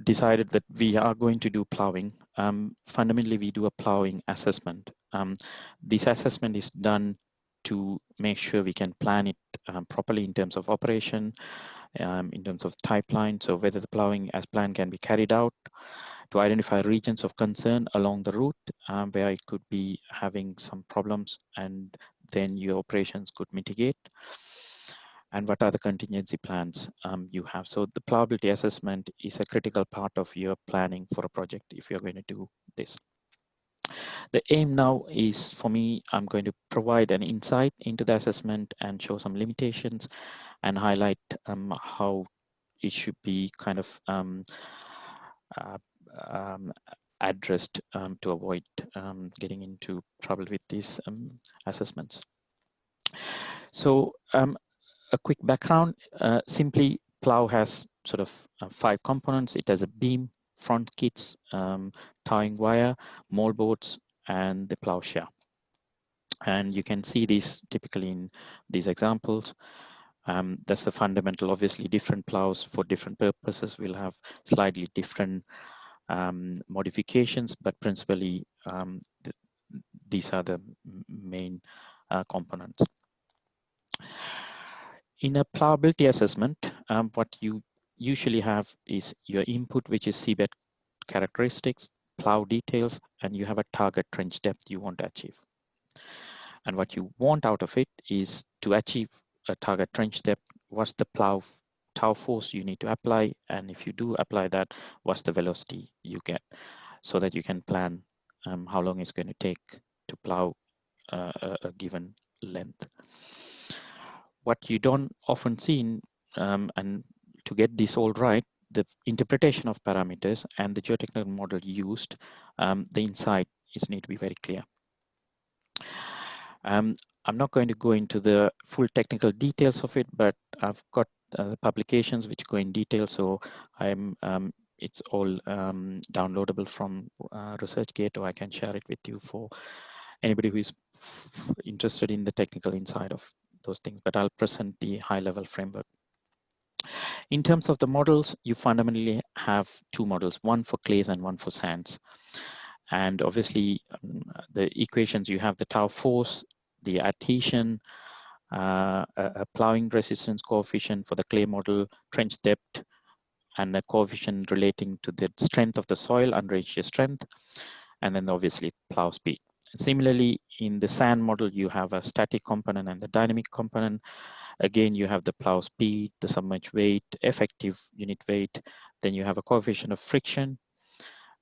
decided that we are going to do ploughing, fundamentally we do a ploughing assessment. This assessment is done to make sure we can plan it properly in terms of operation, in terms of pipeline, so whether the ploughing as planned can be carried out, to identify regions of concern along the route where it could be having some problems, and then your operations could mitigate, and what are the contingency plans you have. So the ploughability assessment is a critical part of your planning for a project if you're going to do this. The aim now is, for me, I'm going to provide an insight into the assessment and show some limitations and highlight how it should be kind of addressed to avoid getting into trouble with these assessments. So a quick background, simply Plough has sort of 5 components. It has a beam, front kits, towing wire, moldboards, and the ploughshare. And you can see these typically in these examples. That's the fundamental. Obviously, different ploughs for different purposes will have slightly different modifications, but principally these are the main components. In a ploughability assessment, what you usually have is your input, which is seabed characteristics, plough details, and you have a target trench depth you want to achieve. And what you want out of it is to achieve a target trench depth, what's the tow force you need to apply, and if you do apply that, what's the velocity you get, so that you can plan how long it's going to take to plough a given length. What you don't often see and to get this all right, the interpretation of parameters and the geotechnical model used, the insight need to be very clear. I'm not going to go into the full technical details of it, but I've got publications which go in detail, so it's all downloadable from ResearchGate, or I can share it with you for anybody who is interested in the technical inside of those things, but I'll present the high-level framework. In terms of the models, you fundamentally have 2 models, one for clays and one for sands. And obviously, the equations, you have the tow force, the adhesion, a ploughing resistance coefficient for the clay model, trench depth, and a coefficient relating to the strength of the soil under shear strength, and then obviously plough speed. Similarly, in the sand model, you have a static component and the dynamic component. Again, you have the plough speed, the submerged weight, effective unit weight. Then you have a coefficient of friction,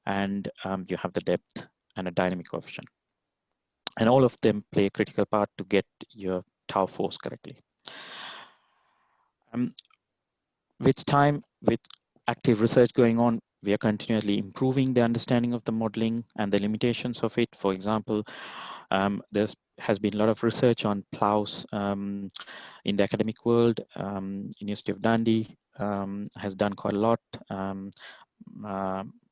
and you have the depth and a dynamic coefficient. And all of them play a critical part to get your tow force correctly. With time, with active research going on, we are continually improving the understanding of the modeling and the limitations of it. For example, there has been a lot of research on ploughs in the academic world. University of Dundee has done quite a lot.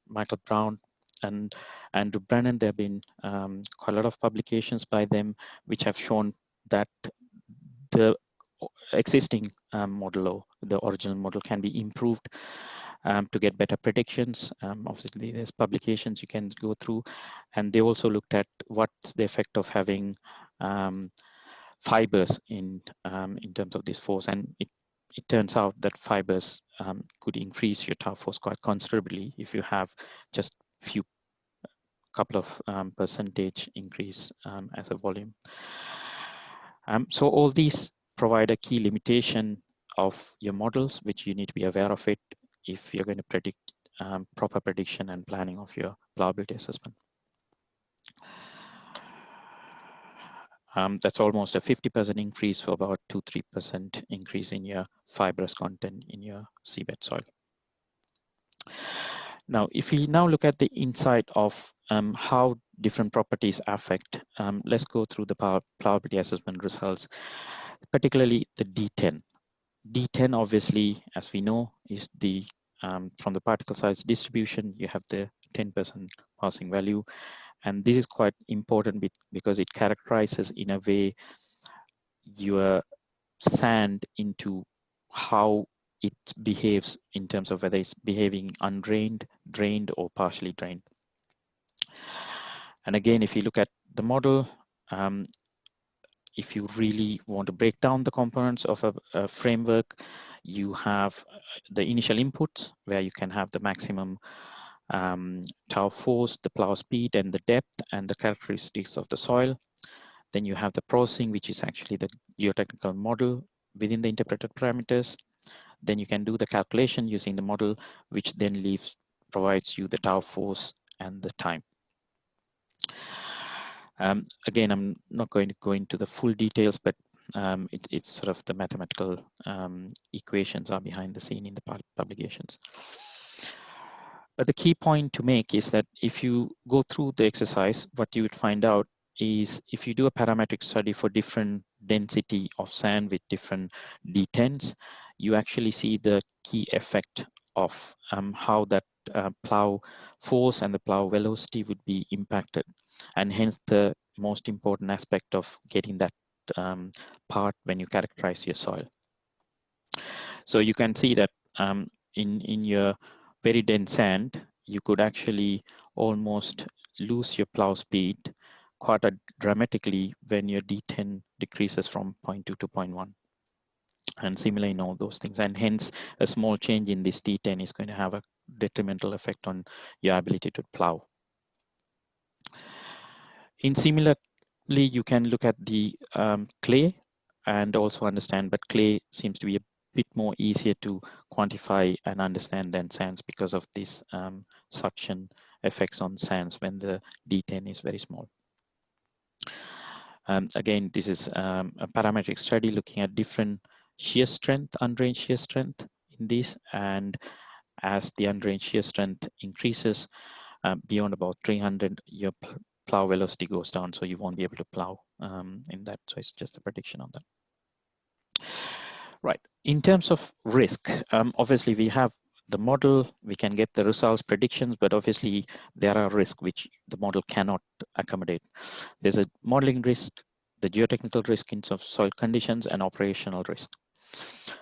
Michael Brown and Andrew Brennan, there have been quite a lot of publications by them which have shown that the existing model, or the original model, can be improved to get better predictions. Obviously, there's publications you can go through, and they also looked at what's the effect of having fibers in terms of this force, and it turns out that fibers could increase your tow force quite considerably if you have just few couple of percentage increase as a volume. So all these provide a key limitation of your models, which you need to be aware of it if you're going to predict proper prediction and planning of your ploughability assessment. That's almost a 50% increase for about 2-3% increase in your fibrous content in your seabed soil. Now, if we now look at the insight of how different properties affect, let's go through the ploughability assessment results, particularly the D10. D10, obviously, as we know, is the from the particle size distribution, you have the 10% passing value. And this is quite important because it characterizes in a way your sand into how it behaves in terms of whether it's behaving undrained, drained, or partially drained. And again, if you look at the model, if you really want to break down the components of a framework, you have the initial inputs where you can have the maximum tow force, the plough speed, and the depth, and the characteristics of the soil. Then you have the processing, which is actually the geotechnical model within the interpreted parameters. Then you can do the calculation using the model, which then provides you the tow force and the time. Again, I'm not going to go into the full details, but it's sort of the mathematical equations are behind the scene in the publications. But the key point to make is that if you go through the exercise, what you would find out is if you do a parametric study for different density of sand with different D10s, you actually see the key effect of how that plough force and the plough velocity would be impacted. And hence the most important aspect of getting that part when you characterize your soil. So you can see that in your very dense sand, you could actually almost lose your plough speed quite dramatically when your D10 decreases from 0.2 to 0.1. And similarly in all those things. And hence a small change in this D10 is going to have a detrimental effect on your ability to plough. Similarly, you can look at the clay and also understand, but clay seems to be a bit more easier to quantify and understand than sands because of this suction effects on sands when the D10 is very small. Again, this is a parametric study looking at different shear strength, undrained shear strength in this, and as the undrained shear strength increases beyond about 300, your plough velocity goes down, so you won't be able to plough in that. So it's just a prediction on that. Right. In terms of risk, obviously we have the model, we can get the results, predictions, but obviously there are risks which the model cannot accommodate. There's a modeling risk, the geotechnical risk in terms of soil conditions, and operational risk.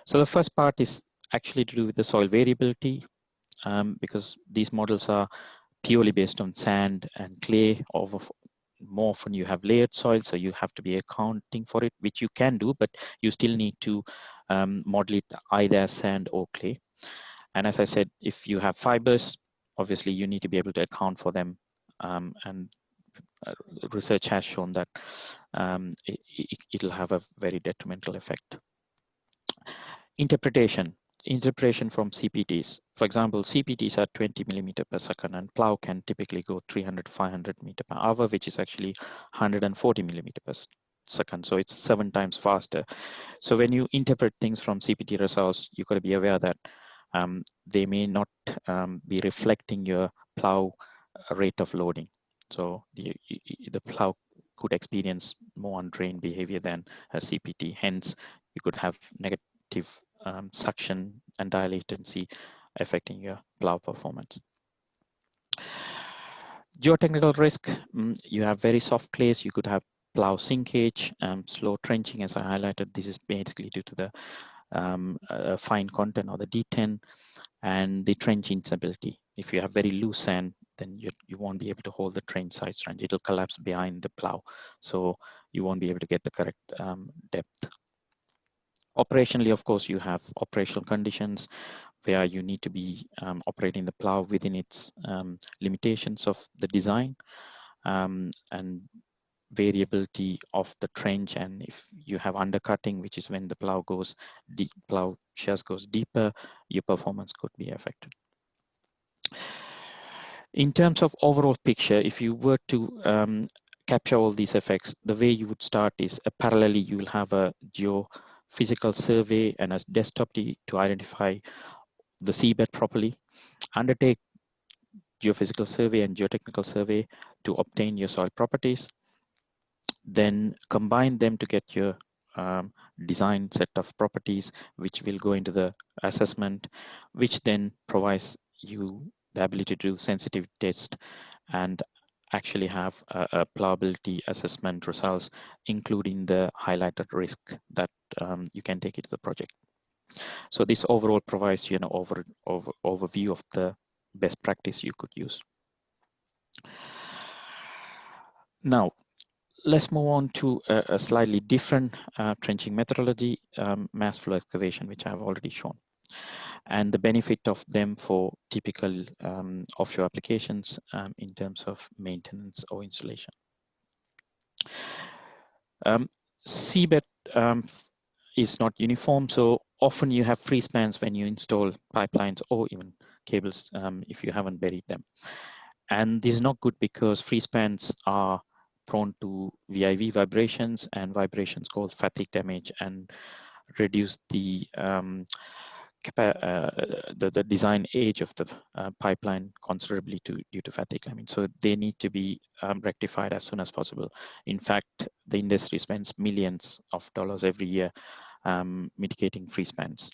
So the first part is actually to do with the soil variability, because these models are purely based on sand and clay. More often you have layered soil, so you have to be accounting for it, which you can do, but you still need to model it either as sand or clay. And as I said, if you have fibers, obviously you need to be able to account for them, and research has shown that it'll have a very detrimental effect. Interpretation from CPTs. For example, CPTs are 20 millimeter per second, and plough can typically go 300-500 meter per hour, which is actually 140 millimeter per second. So it's 7 times faster. So when you interpret things from CPT results, you've got to be aware that they may not be reflecting your plough rate of loading. So the plough could experience more undrained behavior than a CPT. Hence, you could have negative suction and dial latency affecting your plough performance. Geotechnical risk, you have very soft clays, you could have plough sinkage, slow trenching, as I highlighted. This is basically due to the fine content or the D10. and the trench instability. If you have very loose sand, then you won't be able to hold the trench side trench. It'll collapse behind the plow. So you won't be able to get the correct depth. Operationally, of course, you have operational conditions where you need to be operating the plow within its limitations of the design, and variability of the trench. And if you have undercutting, which is when the plow goes deep, plow shears goes deeper, your performance could be affected. In terms of overall picture, if you were to capture all these effects, the way you would start is parallelly you will have a geophysical survey and a desktop to identify the seabed properly, undertake geophysical survey and geotechnical survey to obtain your soil properties, then combine them to get your design set of properties, which will go into the assessment, which then provides you the ability to do sensitivity test and actually have a ploughability assessment results, including the highlighted risk that you can take it to the project. So this overall provides you an overview of the best practice you could use. Now, let's move on to a slightly different trenching methodology, mass flow excavation, which I've already shown, and the benefit of them for typical offshore applications in terms of maintenance or installation. Seabed is not uniform, so often you have free spans when you install pipelines or even cables if you haven't buried them. And this is not good because free spans are prone to VIV vibrations, and vibrations cause fatigue damage and reduce the design age of the pipeline considerably due to fatigue. I mean, so they need to be rectified as soon as possible. In fact, the industry spends millions of dollars every year mitigating free spans.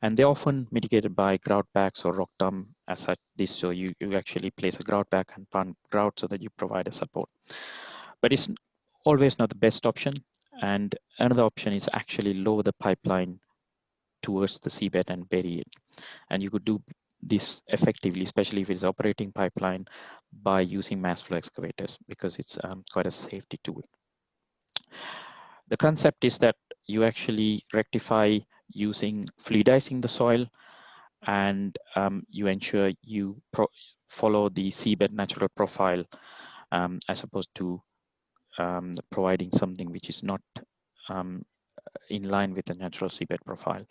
And they're often mitigated by grout backs or rock dump as such. This, so you actually place a grout back and pump grout so that you provide a support. But it's always not the best option. And another option is actually lower the pipeline towards the seabed and bury it. And you could do this effectively, especially if it's operating pipeline, by using mass flow excavators, because it's quite a safety tool. The concept is that you actually rectify using fluidizing the soil, and you ensure you follow the seabed natural profile as opposed to providing something which is not in line with the natural seabed profile.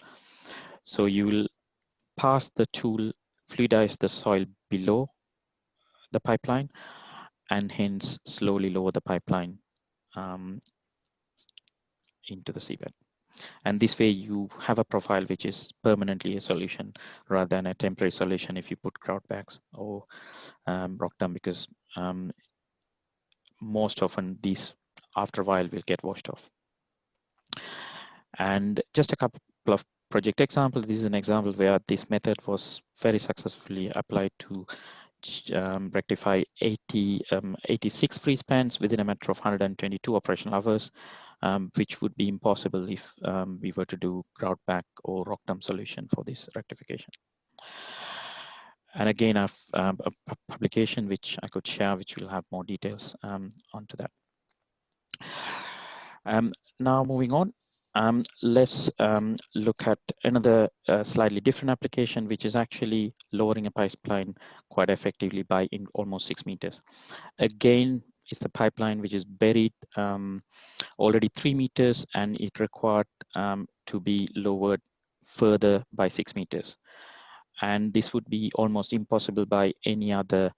So you will pass the tool, fluidize the soil below the pipeline, and hence slowly lower the pipeline into the seabed. And this way you have a profile which is permanently a solution rather than a temporary solution if you put grout backs or rock dump, because most often these after a while will get washed off. And just a couple of project examples. This is an example where this method was very successfully applied to rectify 86 free spans within a matter of 122 operational hours, which would be impossible if we were to do grout back or rock dump solution for this rectification. And again, I've a publication which I could share, which will have more details onto that. Now moving on, let's look at another slightly different application, which is actually lowering a pipeline quite effectively by almost 6 meters. Again, it's the pipeline which is buried already 3 meters, and it required to be lowered further by 6 meters. And this would be almost impossible by any other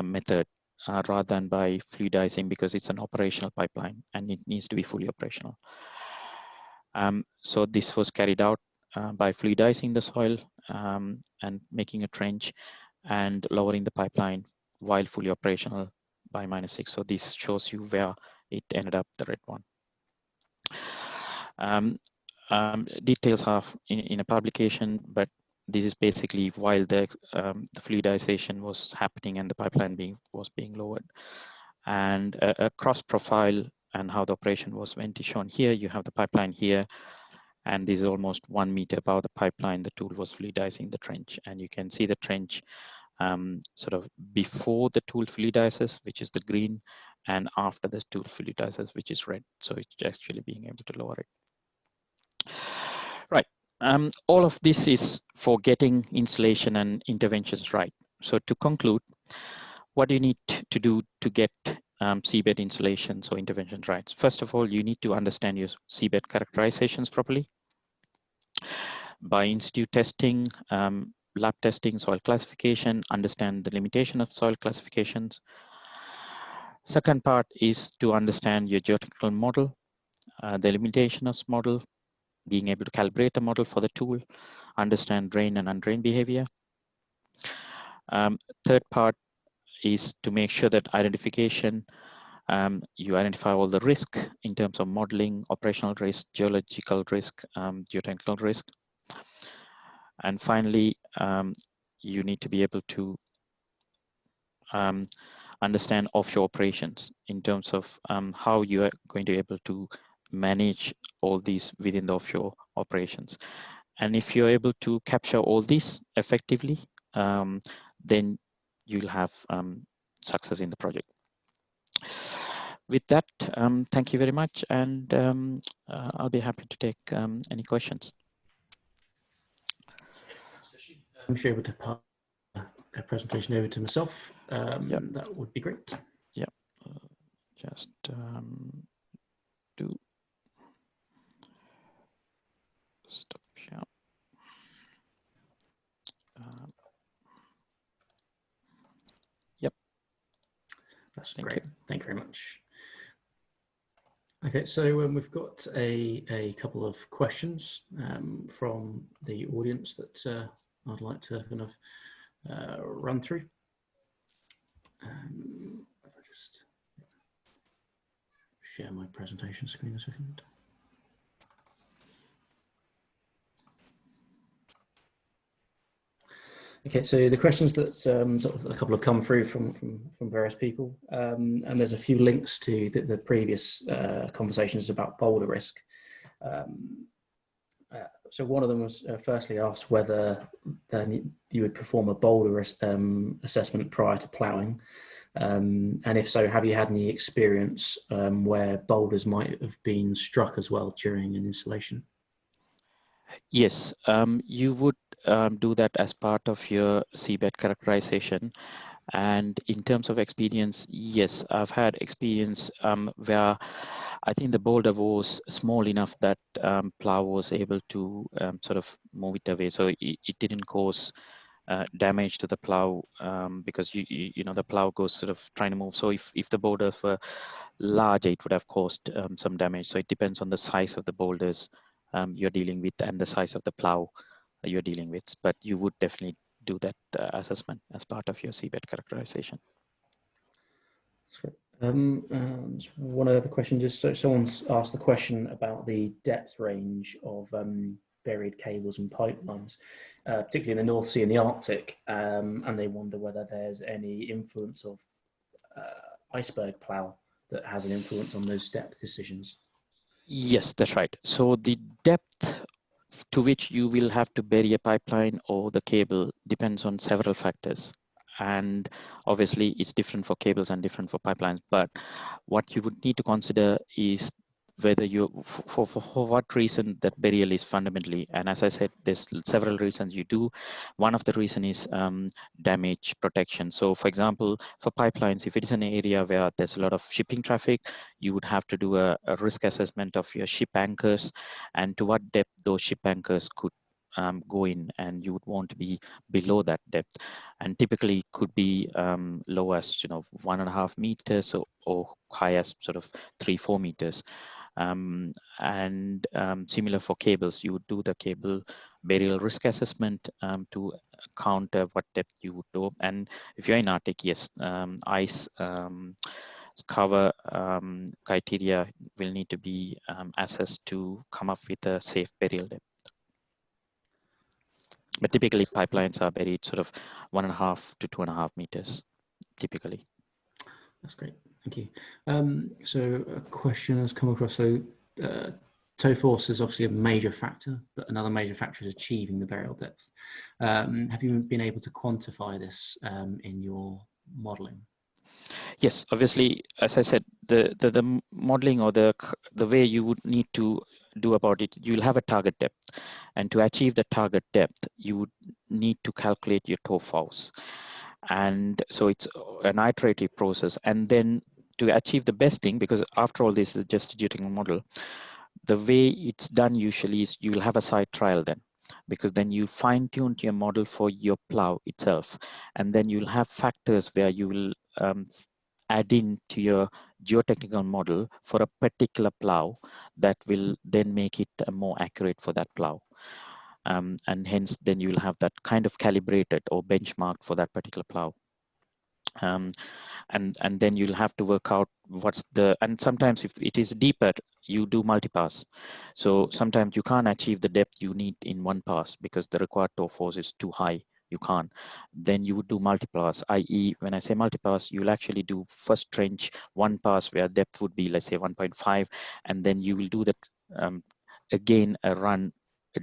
method rather than by fluidizing, because it's an operational pipeline and it needs to be fully operational. So this was carried out by fluidizing the soil and making a trench and lowering the pipeline while fully operational by -6. So this shows you where it ended up, the red one. Details are in a publication, but this is basically while the fluidization was happening and the pipeline was being lowered. And a cross profile and how the operation was shown here. You have the pipeline here, And this is almost 1 meter above the pipeline. The tool was fluidizing the trench, and you can see the trench sort of before the tool fluidizes, which is the green, and after the tool fluidizes, which is red. So it's actually being able to lower it. Right. All of this is for getting installation and interventions right. So to conclude, what do you need to do to get seabed installations or interventions right? First of all, you need to understand your seabed characterizations properly. By in-situ testing, lab testing, soil classification, understand the limitation of soil classifications. Second part is to understand your geotechnical model, the limitation of model, being able to calibrate a model for the tool, understand drain and undrained behavior. Third part is to make sure that identification, you identify all the risk in terms of modeling, operational risk, geological risk, geotechnical risk. And finally, you need to be able to understand offshore operations in terms of how you are going to be able to manage all these within the offshore operations. And if you're able to capture all this effectively, then you'll have success in the project. With that, thank you very much, and I'll be happy to take any questions. I'm sure able to pass a presentation over to myself. Yep. That would be great. Yeah, just do stop share. Yep. That's great. Thank you very much. Okay, so we've got a couple of questions from the audience that I'd like to kind of run through. If I just share my presentation screen a second. Okay, so the questions that sort of a couple have come through from various people, and there's a few links to the previous conversations about boulder risk. So one of them was firstly asked whether you would perform a boulder risk assessment prior to ploughing, and if so, have you had any experience where boulders might have been struck as well during an installation? Yes, you would do that as part of your seabed characterization. And in terms of experience, yes, I've had experience where I think the boulder was small enough that Plough was able to sort of move it away. So it didn't cause damage to the Plough because you know the Plough goes sort of trying to move. So if the boulders were larger, it would have caused some damage. So it depends on the size of the boulders you're dealing with and the size of the Plough you're dealing with. But you would definitely do that assessment as part of your seabed characterization. One other question, just so someone's asked the question about the depth range of buried cables and pipelines, particularly in the North Sea and the Arctic, and they wonder whether there's any influence of iceberg plough that has an influence on those depth decisions. Yes, that's right. So the depth to which you will have to bury a pipeline or the cable depends on several factors. And obviously it's different for cables and different for pipelines. But what you would need to consider is whether you, for what reason that burial is fundamentally. And as I said, there's several reasons you do. One of the reason is damage protection. So for example, for pipelines, if it is an area where there's a lot of shipping traffic, you would have to do a risk assessment of your ship anchors and to what depth those ship anchors could go in, and you would want to be below that depth, and typically could be low as 1.5 meters or high as sort of 3-4 meters. And similar for cables, you would do the cable burial risk assessment to counter what depth you would do. And if you're in Arctic, yes, ice cover criteria will need to be assessed to come up with a safe burial depth. But typically pipelines are buried sort of 1.5 to 2.5 meters, typically. That's great, thank you. So a question has come across. So tow force is obviously a major factor, but another major factor is achieving the burial depth. Have you been able to quantify this in your modelling? Yes, obviously, as I said, the modeling or the way you would need to do about it, you'll have a target depth, and to achieve the target depth, you would need to calculate your tow force, and so it's an iterative process. And then to achieve the best thing, because after all, this is just a geotechnical model, the way it's done usually is you'll have a site trial then, because then you fine tune your model for your plough itself, and then you'll have factors where you will add in to your geotechnical model for a particular plough that will then make it more accurate for that plough. And hence then you'll have that kind of calibrated or benchmarked for that particular plough. And then you'll have to work out what's the, and sometimes if it is deeper, you do multi-pass. So sometimes you can't achieve the depth you need in one pass because the required tow force is too high. You can't. Then you would do multi-pass, i.e. when I say multi-pass, you'll actually do first trench one pass where depth would be, let's say 1.5, and then you will do that again, a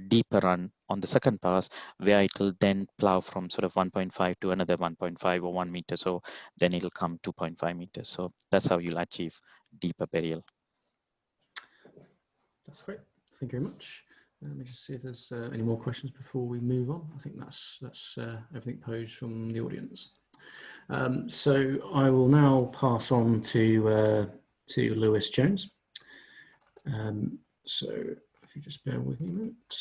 deeper run on the second pass where it will then plough from sort of 1.5 to another 1.5 or 1 meter. So then it'll come 2.5 meters. So that's how you'll achieve deeper burial. That's great. Thank you very much. Let me just see if there's any more questions before we move on. I think that's everything posed from the audience. So I will now pass on to Lewis Jones. So if you just bear with me a minute.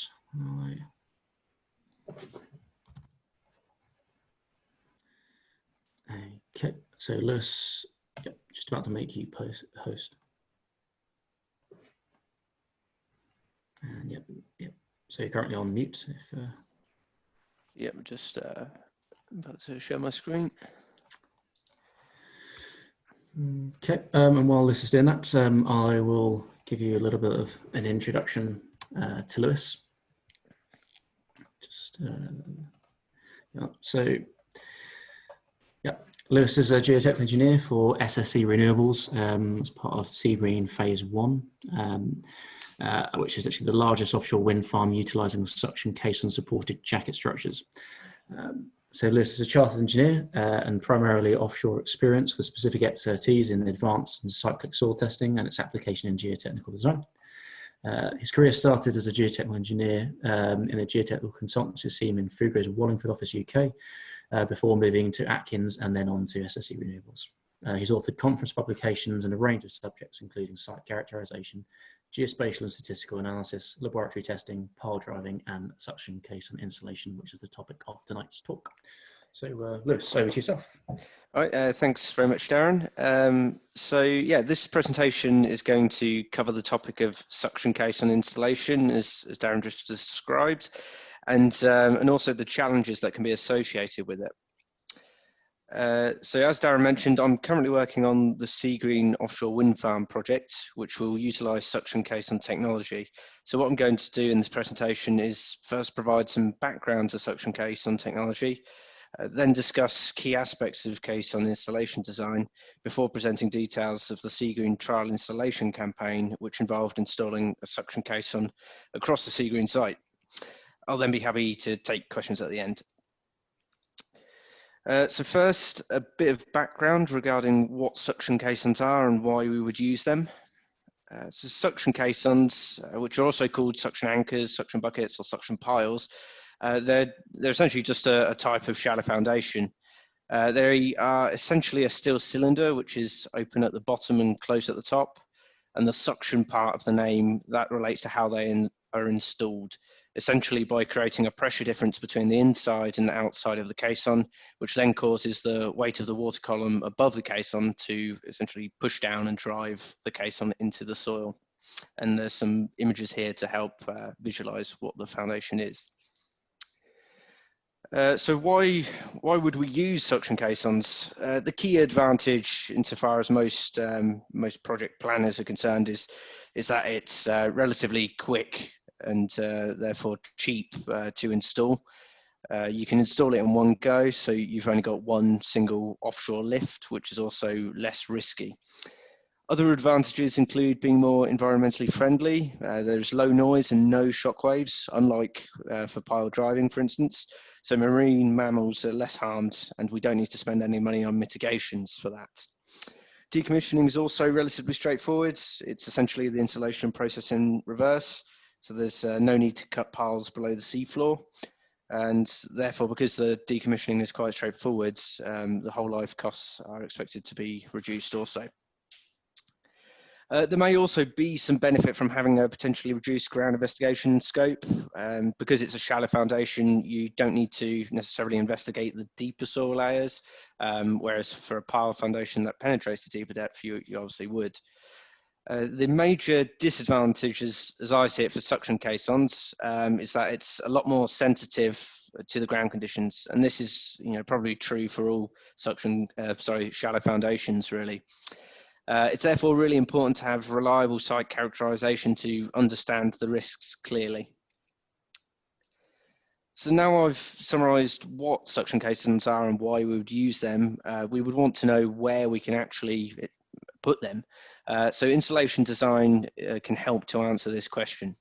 Okay, so Lewis, yep, just about to make you host. And yep. So you're currently on mute. If yep, just about to share my screen. Okay, and while this is doing that, I will give you a little bit of an introduction to Lewis. Just yeah. So yeah, Lewis is a geotechnical engineer for SSE Renewables as part of Seagreen Phase 1. Which is actually the largest offshore wind farm utilising suction Casson supported jacket structures. So Lewis is a chartered engineer and primarily offshore experience with specific expertise in advanced and cyclic soil testing and its application in geotechnical design. His career started as a geotechnical engineer in a geotechnical consultancy team in Fugro's Wallingford office, UK, before moving to Atkins and then on to SSE Renewables. He's authored conference publications in a range of subjects, including site characterization, geospatial and statistical analysis, laboratory testing, pile driving, and suction Casson installation, which is the topic of tonight's talk. So, Lewis, over to yourself. All right, thanks very much, Darren. So, yeah, this presentation is going to cover the topic of suction Casson installation, as Darren just described, and also the challenges that can be associated with it. So as Darren mentioned, I'm currently working on the Seagreen offshore wind farm project, which will utilise suction Casson technology. So what I'm going to do in this presentation is first provide some background to suction Casson technology, then discuss key aspects of Casson installation design before presenting details of the Seagreen trial installation campaign, which involved installing a suction Casson across the Seagreen site. I'll then be happy to take questions at the end. So first, a bit of background regarding what suction caissons are and why we would use them. So suction caissons, which are also called suction anchors, suction buckets, or suction piles, they're essentially just a type of shallow foundation. They are essentially a steel cylinder, which is open at the bottom and closed at the top. And the suction part of the name, that relates to how they are installed, essentially by creating a pressure difference between the inside and the outside of the caisson, which then causes the weight of the water column above the caisson to essentially push down and drive the caisson into the soil. And there's some images here to help visualize what the foundation is. So why would we use suction caissons? The key advantage, insofar as most project planners are concerned, is that it's relatively quick and therefore cheap to install. You can install it in one go, so you've only got one single offshore lift, which is also less risky. Other advantages include being more environmentally friendly. There's low noise and no shock waves, unlike for pile driving, for instance. So marine mammals are less harmed, and we don't need to spend any money on mitigations for that. Decommissioning is also relatively straightforward. It's essentially the installation process in reverse. So there's no need to cut piles below the seafloor. And therefore, because the decommissioning is quite straightforward, the whole life costs are expected to be reduced also. There may also be some benefit from having a potentially reduced ground investigation scope. Because it's a shallow foundation, you don't need to necessarily investigate the deeper soil layers, whereas for a pile foundation that penetrates the deeper depth, you obviously would. The major disadvantage, as I see it, for suction caissons is that it's a lot more sensitive to the ground conditions, and this is probably true for all shallow foundations really. It's therefore really important to have reliable site characterization to understand the risks clearly. So now I've summarized what suction caissons are and why we would use them. We would want to know where we can actually put them. So installation design can help to answer this question.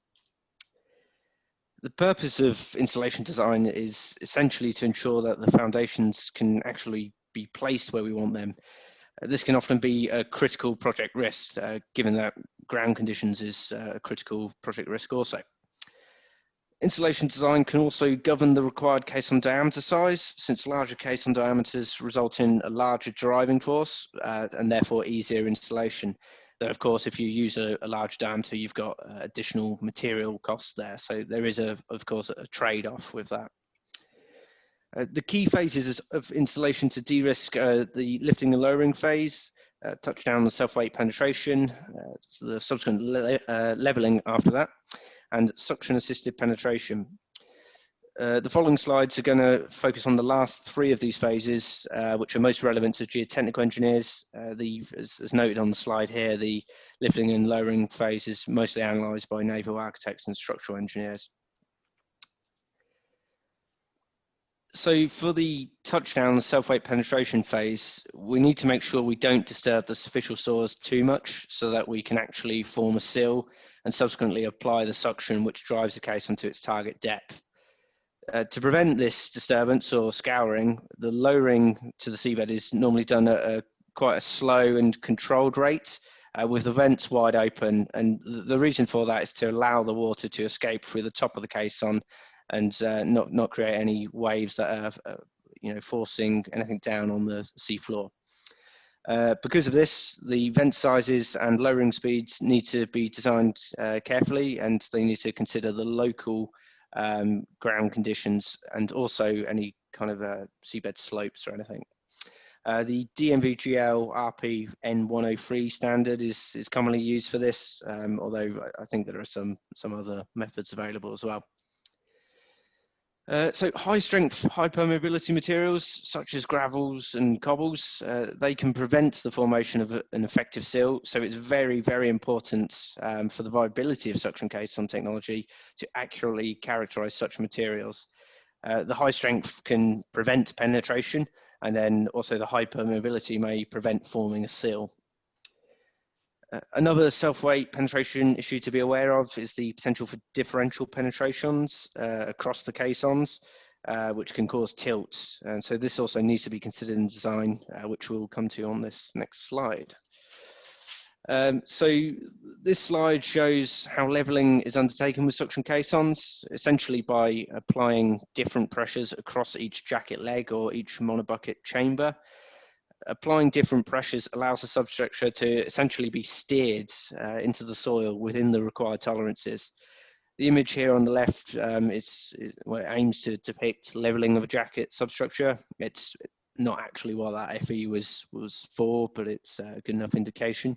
The purpose of installation design is essentially to ensure that the foundations can actually be placed where we want them. This can often be a critical project risk, given that ground conditions is a critical project risk also. Installation design can also govern the required caisson diameter size, since larger caisson diameters result in a larger driving force and therefore easier installation. Though of course, if you use a large diameter, you've got additional material costs there. So there is, of course, a trade-off with that. The key phases of installation to de-risk the lifting and lowering phase, touchdown and self-weight penetration, so the subsequent leveling after that, and suction-assisted penetration. The following slides are going to focus on the last three of these phases, which are most relevant to geotechnical engineers. As noted on the slide here, the lifting and lowering phase is mostly analysed by naval architects and structural engineers. So for the touchdown self-weight penetration phase, we need to make sure we don't disturb the superficial soils too much so that we can actually form a sill and subsequently apply the suction which drives the caisson to its target depth. To prevent this disturbance or scouring, the lowering to the seabed is normally done at quite a slow and controlled rate with the vents wide open, and the reason for that is to allow the water to escape through the top of the caisson and not create any waves that are forcing anything down on the seafloor. Because of this, the vent sizes and lowering speeds need to be designed carefully, and they need to consider the local ground conditions and also any kind of seabed slopes or anything. The DNVGL RP N103 standard is commonly used for this, although I think there are some other methods available as well. So high strength, high permeability materials such as gravels and cobbles, they can prevent the formation of an effective sill. So it's very, very important for the viability of suction caisson technology to accurately characterize such materials. The high strength can prevent penetration, and then also the high permeability may prevent forming a sill. Another self-weight penetration issue to be aware of is the potential for differential penetrations across the caissons, which can cause tilt. And so this also needs to be considered in design, which we'll come to on this next slide. So this slide shows how leveling is undertaken with suction caissons, essentially by applying different pressures across each jacket leg or each monobucket chamber. Applying different pressures allows the substructure to essentially be steered into the soil within the required tolerances. The image here on the left aims to depict leveling of a jacket substructure. It's not actually what that FE was for, but it's a good enough indication.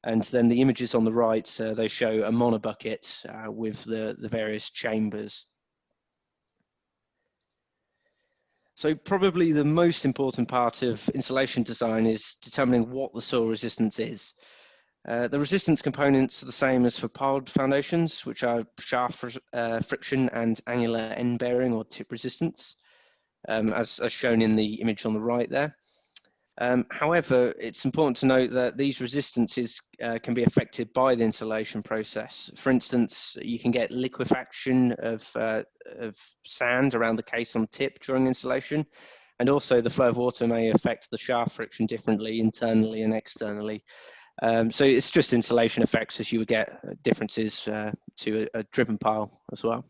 And then the images on the right, they show a monobucket with the various chambers. So probably the most important part of installation design is determining what the soil resistance is. The resistance components are the same as for piled foundations, which are shaft friction and annular end bearing or tip resistance, as shown in the image on the right there. However, it's important to note that these resistances can be affected by the installation process. For instance, you can get liquefaction of sand around the caisson tip during installation, and also the flow of water may affect the shaft friction differently internally and externally. So it's just installation effects, as you would get differences to a driven pile as well.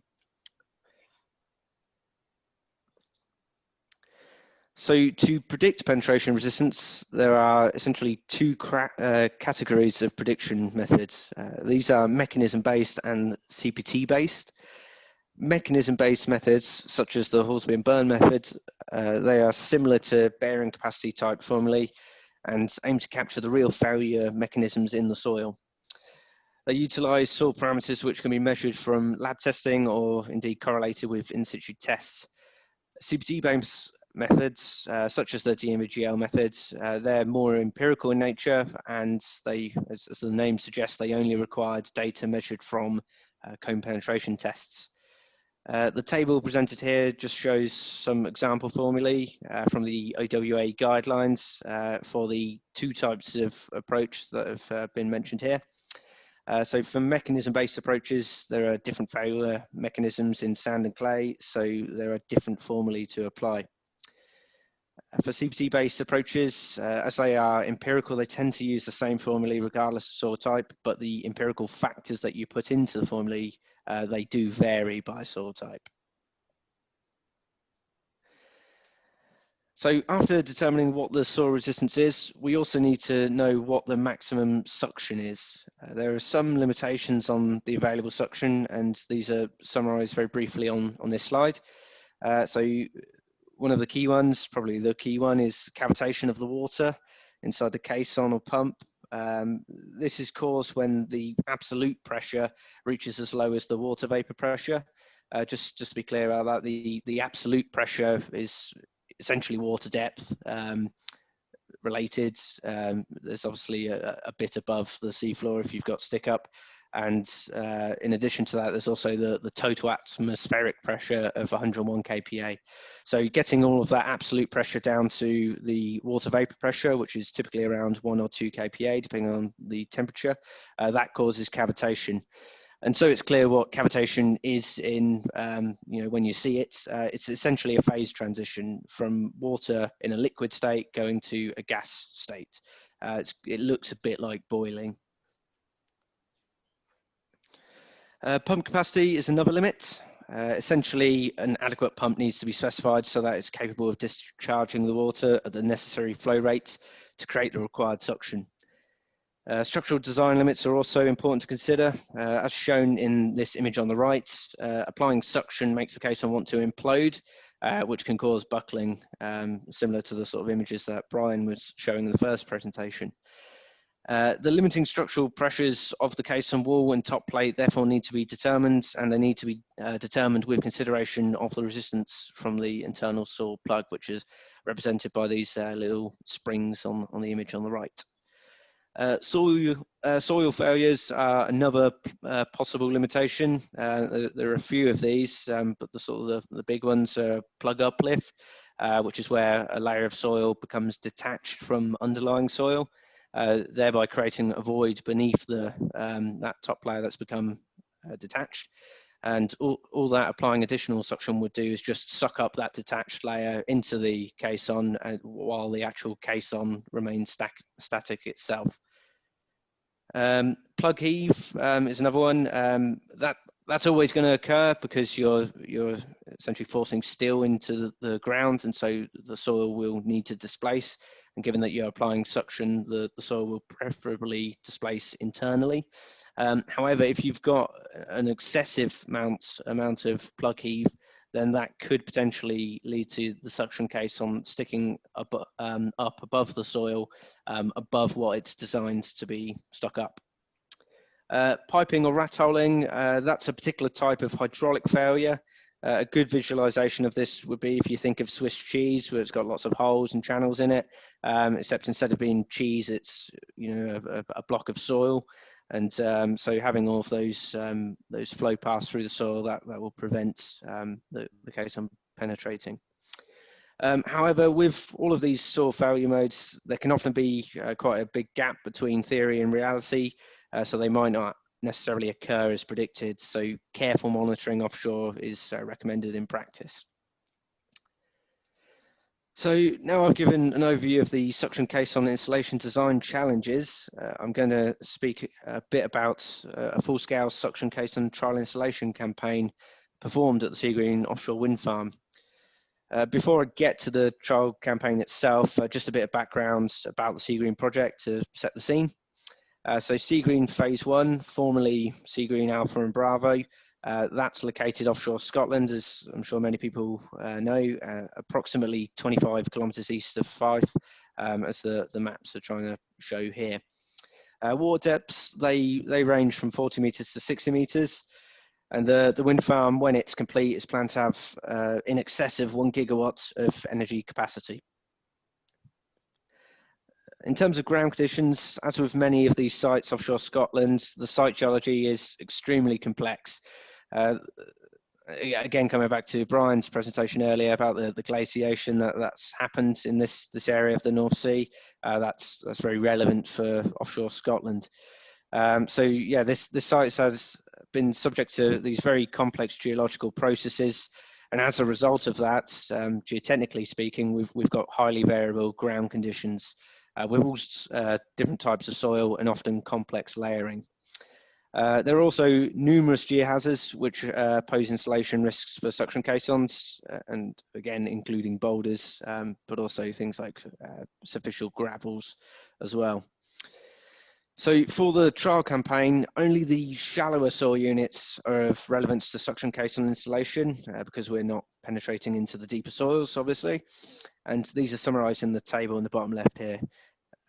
So to predict penetration resistance, there are essentially two categories of prediction methods. These are mechanism-based and CPT-based. Mechanism-based methods, such as the Horsby and Burn method, they are similar to bearing capacity type formulae and aim to capture the real failure mechanisms in the soil. They utilize soil parameters which can be measured from lab testing or indeed correlated with in situ tests. CPT-based methods, such as the DMGL methods, they're more empirical in nature, and they, as the name suggests, they only required data measured from cone penetration tests. The table presented here just shows some example formulae from the OWA guidelines for the two types of approach that have been mentioned here. So for mechanism-based approaches, there are different failure mechanisms in sand and clay, so there are different formulae to apply. For CPT-based approaches, as they are empirical, they tend to use the same formulae regardless of soil type, but the empirical factors that you put into the formulae, they do vary by soil type. So after determining what the soil resistance is, we also need to know what the maximum suction is. There are some limitations on the available suction, and these are summarized very briefly on this slide. One of the key ones, probably the key one, is cavitation of the water inside the caisson or pump. This is caused when the absolute pressure reaches as low as the water vapor pressure. Just to be clear about that, the absolute pressure is essentially water depth related. There's obviously a bit above the seafloor if you've got stick up. And in addition to that, there's also the total atmospheric pressure of 101 kPa. So getting all of that absolute pressure down to the water vapor pressure, which is typically around 1 or 2 kPa, depending on the temperature, that causes cavitation. And so it's clear what cavitation is in, when you see it. It's essentially a phase transition from water in a liquid state going to a gas state. It looks a bit like boiling. Pump capacity is another limit. Essentially, an adequate pump needs to be specified so that it's capable of discharging the water at the necessary flow rate to create the required suction. Structural design limits are also important to consider. As shown in this image on the right, applying suction makes the caisson want to implode, which can cause buckling, similar to the sort of images that Brian was showing in the first presentation. The limiting structural pressures of the caisson wall and top plate therefore need to be determined, and they need to be determined with consideration of the resistance from the internal soil plug, which is represented by these little springs on the image on the right. Soil failures are another possible limitation. There are a few of these, but the big ones are plug uplift, which is where a layer of soil becomes detached from underlying soil, thereby creating a void beneath that top layer that's become detached. And all that applying additional suction would do is just suck up that detached layer into the caisson, while the actual caisson remains static itself. Plug heave is another one. That's always going to occur because you're essentially forcing steel into the ground, and so the soil will need to displace. And given that you're applying suction, the soil will preferably displace internally. However, if you've got an excessive amount of plug heave, then that could potentially lead to the suction caisson sticking up above the soil, above what it's designed to be stuck up. Piping or rat holing, that's a particular type of hydraulic failure. A good visualization of this would be if you think of Swiss cheese, where it's got lots of holes and channels in it, except instead of being cheese, it's a block of soil. And so having all of those flow paths through the soil, that will prevent the caisson penetrating. However, with all of these soil failure modes, there can often be quite a big gap between theory and reality, so they might not necessarily occur as predicted. So careful monitoring offshore is recommended in practice. So now I've given an overview of the suction caisson installation design challenges. I'm going to speak a bit about a full-scale suction caisson trial installation campaign performed at the Seagreen offshore wind farm. Before I get to the trial campaign itself, just a bit of background about the Seagreen project to set the scene. So Seagreen Phase 1, formerly Seagreen Alpha and Bravo, that's located offshore Scotland, as I'm sure many people know, approximately 25 kilometres east of Fife, as the maps are trying to show here. Water depths, they range from 40 metres to 60 metres. And the wind farm, when it's complete, is planned to have in excess of 1 gigawatt of energy capacity. In terms of ground conditions, as with many of these sites offshore Scotland, the site geology is extremely complex. Again, coming back to Brian's presentation earlier about the glaciation that's happened in this area of the North Sea, that's very relevant for offshore Scotland. So yeah, this site has been subject to these very complex geological processes, and as a result of that, geotechnically speaking, we've got highly variable ground conditions with all different types of soil and often complex layering. There are also numerous geohazards which pose installation risks for suction caissons, and again including boulders, but also things like superficial gravels as well. So for the trial campaign, only the shallower soil units are of relevance to suction caisson installation because we're not penetrating into the deeper soils, obviously. And these are summarised in the table in the bottom left here.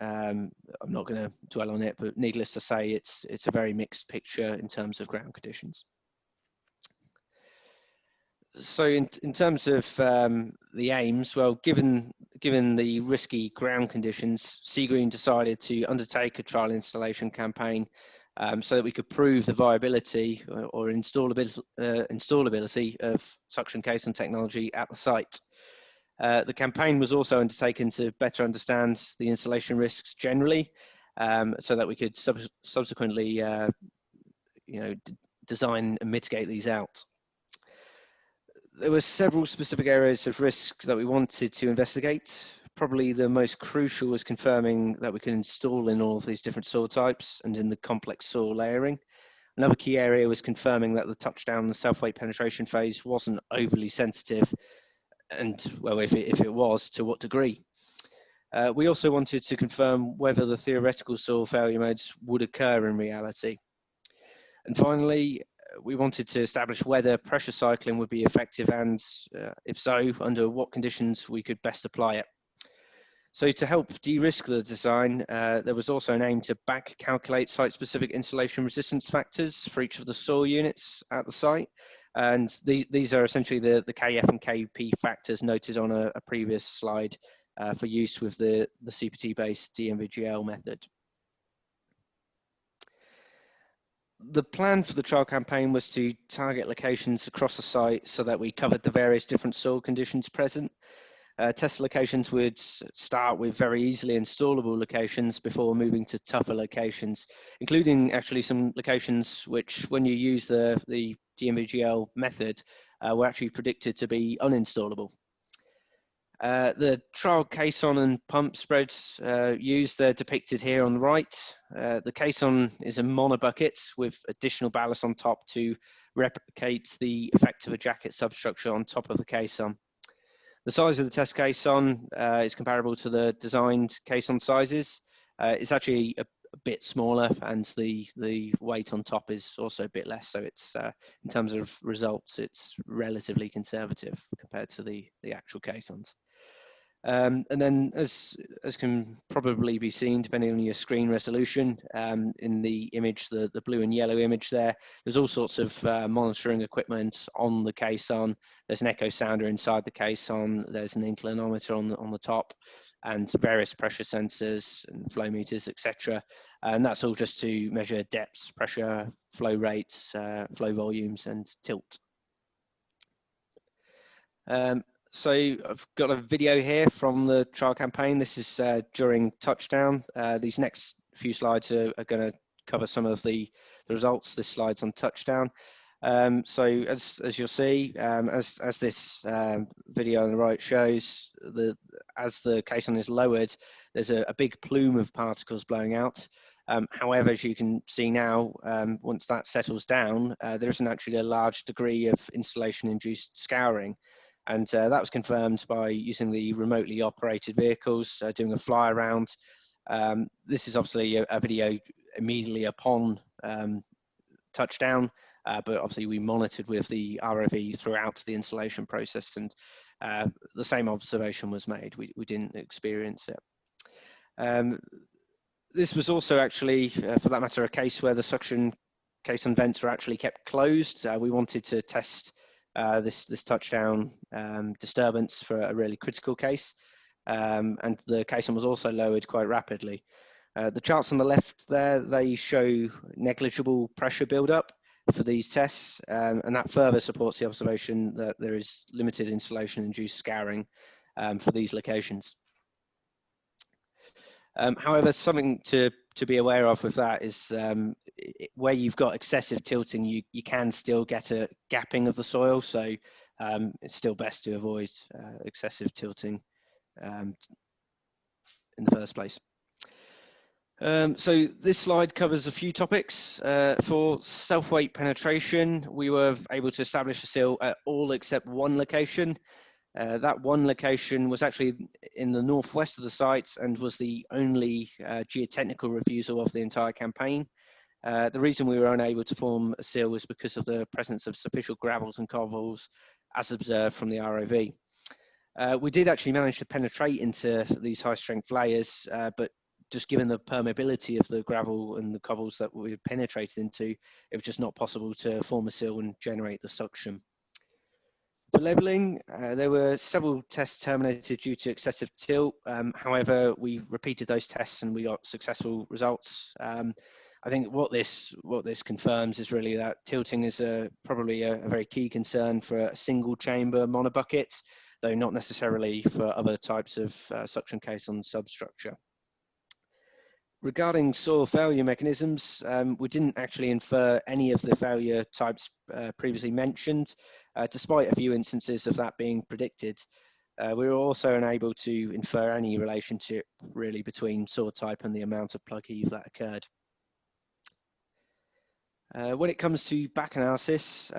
I'm not going to dwell on it, but needless to say, it's a very mixed picture in terms of ground conditions. So in terms of the aims, well, given the risky ground conditions, Seagreen decided to undertake a trial installation campaign so that we could prove the viability or installability of suction caisson technology at the site. The campaign was also undertaken to better understand the installation risks generally, so that we could subsequently, design and mitigate these out. There were several specific areas of risk that we wanted to investigate. Probably the most crucial was confirming that we can install in all of these different soil types and in the complex soil layering. Another key area was confirming that the touchdown and self-weight penetration phase wasn't overly sensitive, and well, if it was, to what degree. We also wanted to confirm whether the theoretical soil failure modes would occur in reality. And finally, we wanted to establish whether pressure cycling would be effective, and if so, under what conditions we could best apply it. So to help de-risk the design, there was also an aim to back calculate site-specific installation resistance factors for each of the soil units at the site. And these are essentially the KF and KP factors noted on a previous slide for use with the CPT-based DMVGL method. The plan for the trial campaign was to target locations across the site so that we covered the various different soil conditions present. Test locations would start with very easily installable locations before moving to tougher locations, including actually some locations which, when you use the DMVGL method, were actually predicted to be uninstallable. The trial caisson and pump spreads used, they're depicted here on the right. The caisson is a monobucket with additional ballast on top to replicate the effect of a jacket substructure on top of the caisson. The size of the test caisson is comparable to the designed caisson sizes. It's actually a bit smaller, and the weight on top is also a bit less. So it's in terms of results, it's relatively conservative compared to the actual caissons. And then, as can probably be seen, depending on your screen resolution, in the image, the blue and yellow image there's all sorts of monitoring equipment on the caisson. There's an echo sounder inside the caisson. There's an inclinometer on the top, and various pressure sensors and flow meters, etc. And that's all just to measure depths, pressure, flow rates, flow volumes, and tilt. So I've got a video here from the trial campaign. This is during touchdown. These next few slides are going to cover some of the results. This slide's on touchdown. So as you'll see, as this video on the right shows, as the caisson is lowered, there's a big plume of particles blowing out. However, as you can see now, once that settles down, there isn't actually a large degree of installation-induced scouring. And that was confirmed by using the remotely operated vehicles, doing a fly around. This is obviously a video immediately upon touchdown, but obviously we monitored with the ROV throughout the installation process, and the same observation was made. We didn't experience it. This was also actually, for that matter, a case where the suction caisson vents were actually kept closed. We wanted to test this touchdown disturbance for a really critical case, and the caisson was also lowered quite rapidly. The charts on the left there, they show negligible pressure buildup for these tests, and that further supports the observation that there is limited installation-induced scouring for these locations. However, something to be aware of with that is where you've got excessive tilting, you can still get a gapping of the soil, so it's still best to avoid excessive tilting in the first place. So this slide covers a few topics. For self-weight penetration, we were able to establish a seal at all except one location. That one location was actually in the northwest of the site and was the only geotechnical refusal of the entire campaign. The reason we were unable to form a seal was because of the presence of sufficient gravels and cobbles as observed from the ROV. We did actually manage to penetrate into these high strength layers, but just given the permeability of the gravel and the cobbles that we penetrated into, it was just not possible to form a seal and generate the suction. For labelling, there were several tests terminated due to excessive tilt. However, we repeated those tests and we got successful results. I think what this confirms is really that tilting is probably a very key concern for a single chamber monobucket, though not necessarily for other types of suction caisson substructure. Regarding soil failure mechanisms, we didn't actually infer any of the failure types previously mentioned, despite a few instances of that being predicted. We were also unable to infer any relationship really between soil type and the amount of plug heave that occurred. When it comes to back analysis,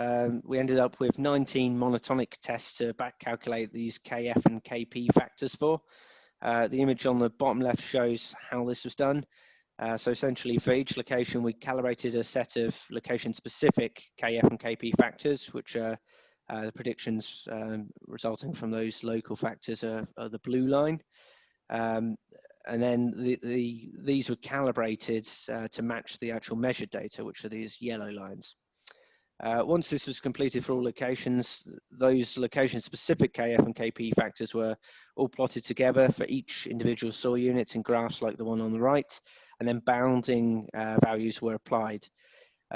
we ended up with 19 monotonic tests to back calculate these KF and KP factors for. The image on the bottom left shows how this was done. So essentially for each location, we calibrated a set of location-specific KF and KP factors, which are the predictions resulting from those local factors are the blue line. And then these were calibrated to match the actual measured data, which are these yellow lines. Once this was completed for all locations, those location-specific KF and KP factors were all plotted together for each individual soil unit in graphs like the one on the right, and then bounding values were applied.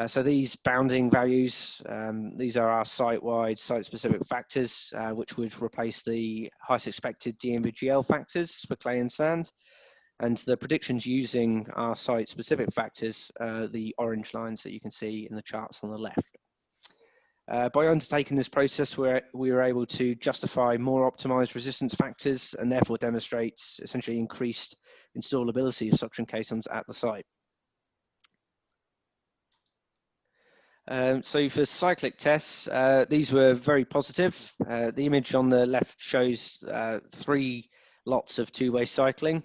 So these bounding values, these are our site-wide, site-specific factors, which would replace the highest expected DMVGL factors for clay and sand. And the predictions using our site-specific factors are the orange lines that you can see in the charts on the left. By undertaking this process, we were able to justify more optimized resistance factors and therefore demonstrates essentially increased installability of suction caissons at the site. So for cyclic tests, these were very positive. The image on the left shows 3 lots of two-way cycling.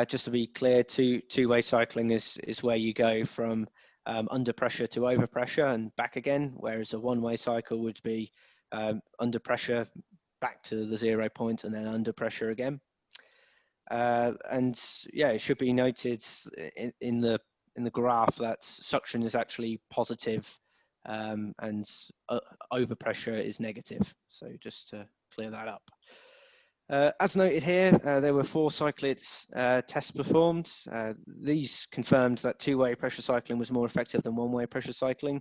Just to be clear, two-way cycling is where you go from under pressure to over pressure and back again, whereas a one-way cycle would be under pressure back to the 0 point and then under pressure again. And yeah, it should be noted in the graph that suction is actually positive and overpressure is negative. So just to clear that up. As noted here, there were 4 cyclic tests performed. These confirmed that two-way pressure cycling was more effective than one-way pressure cycling.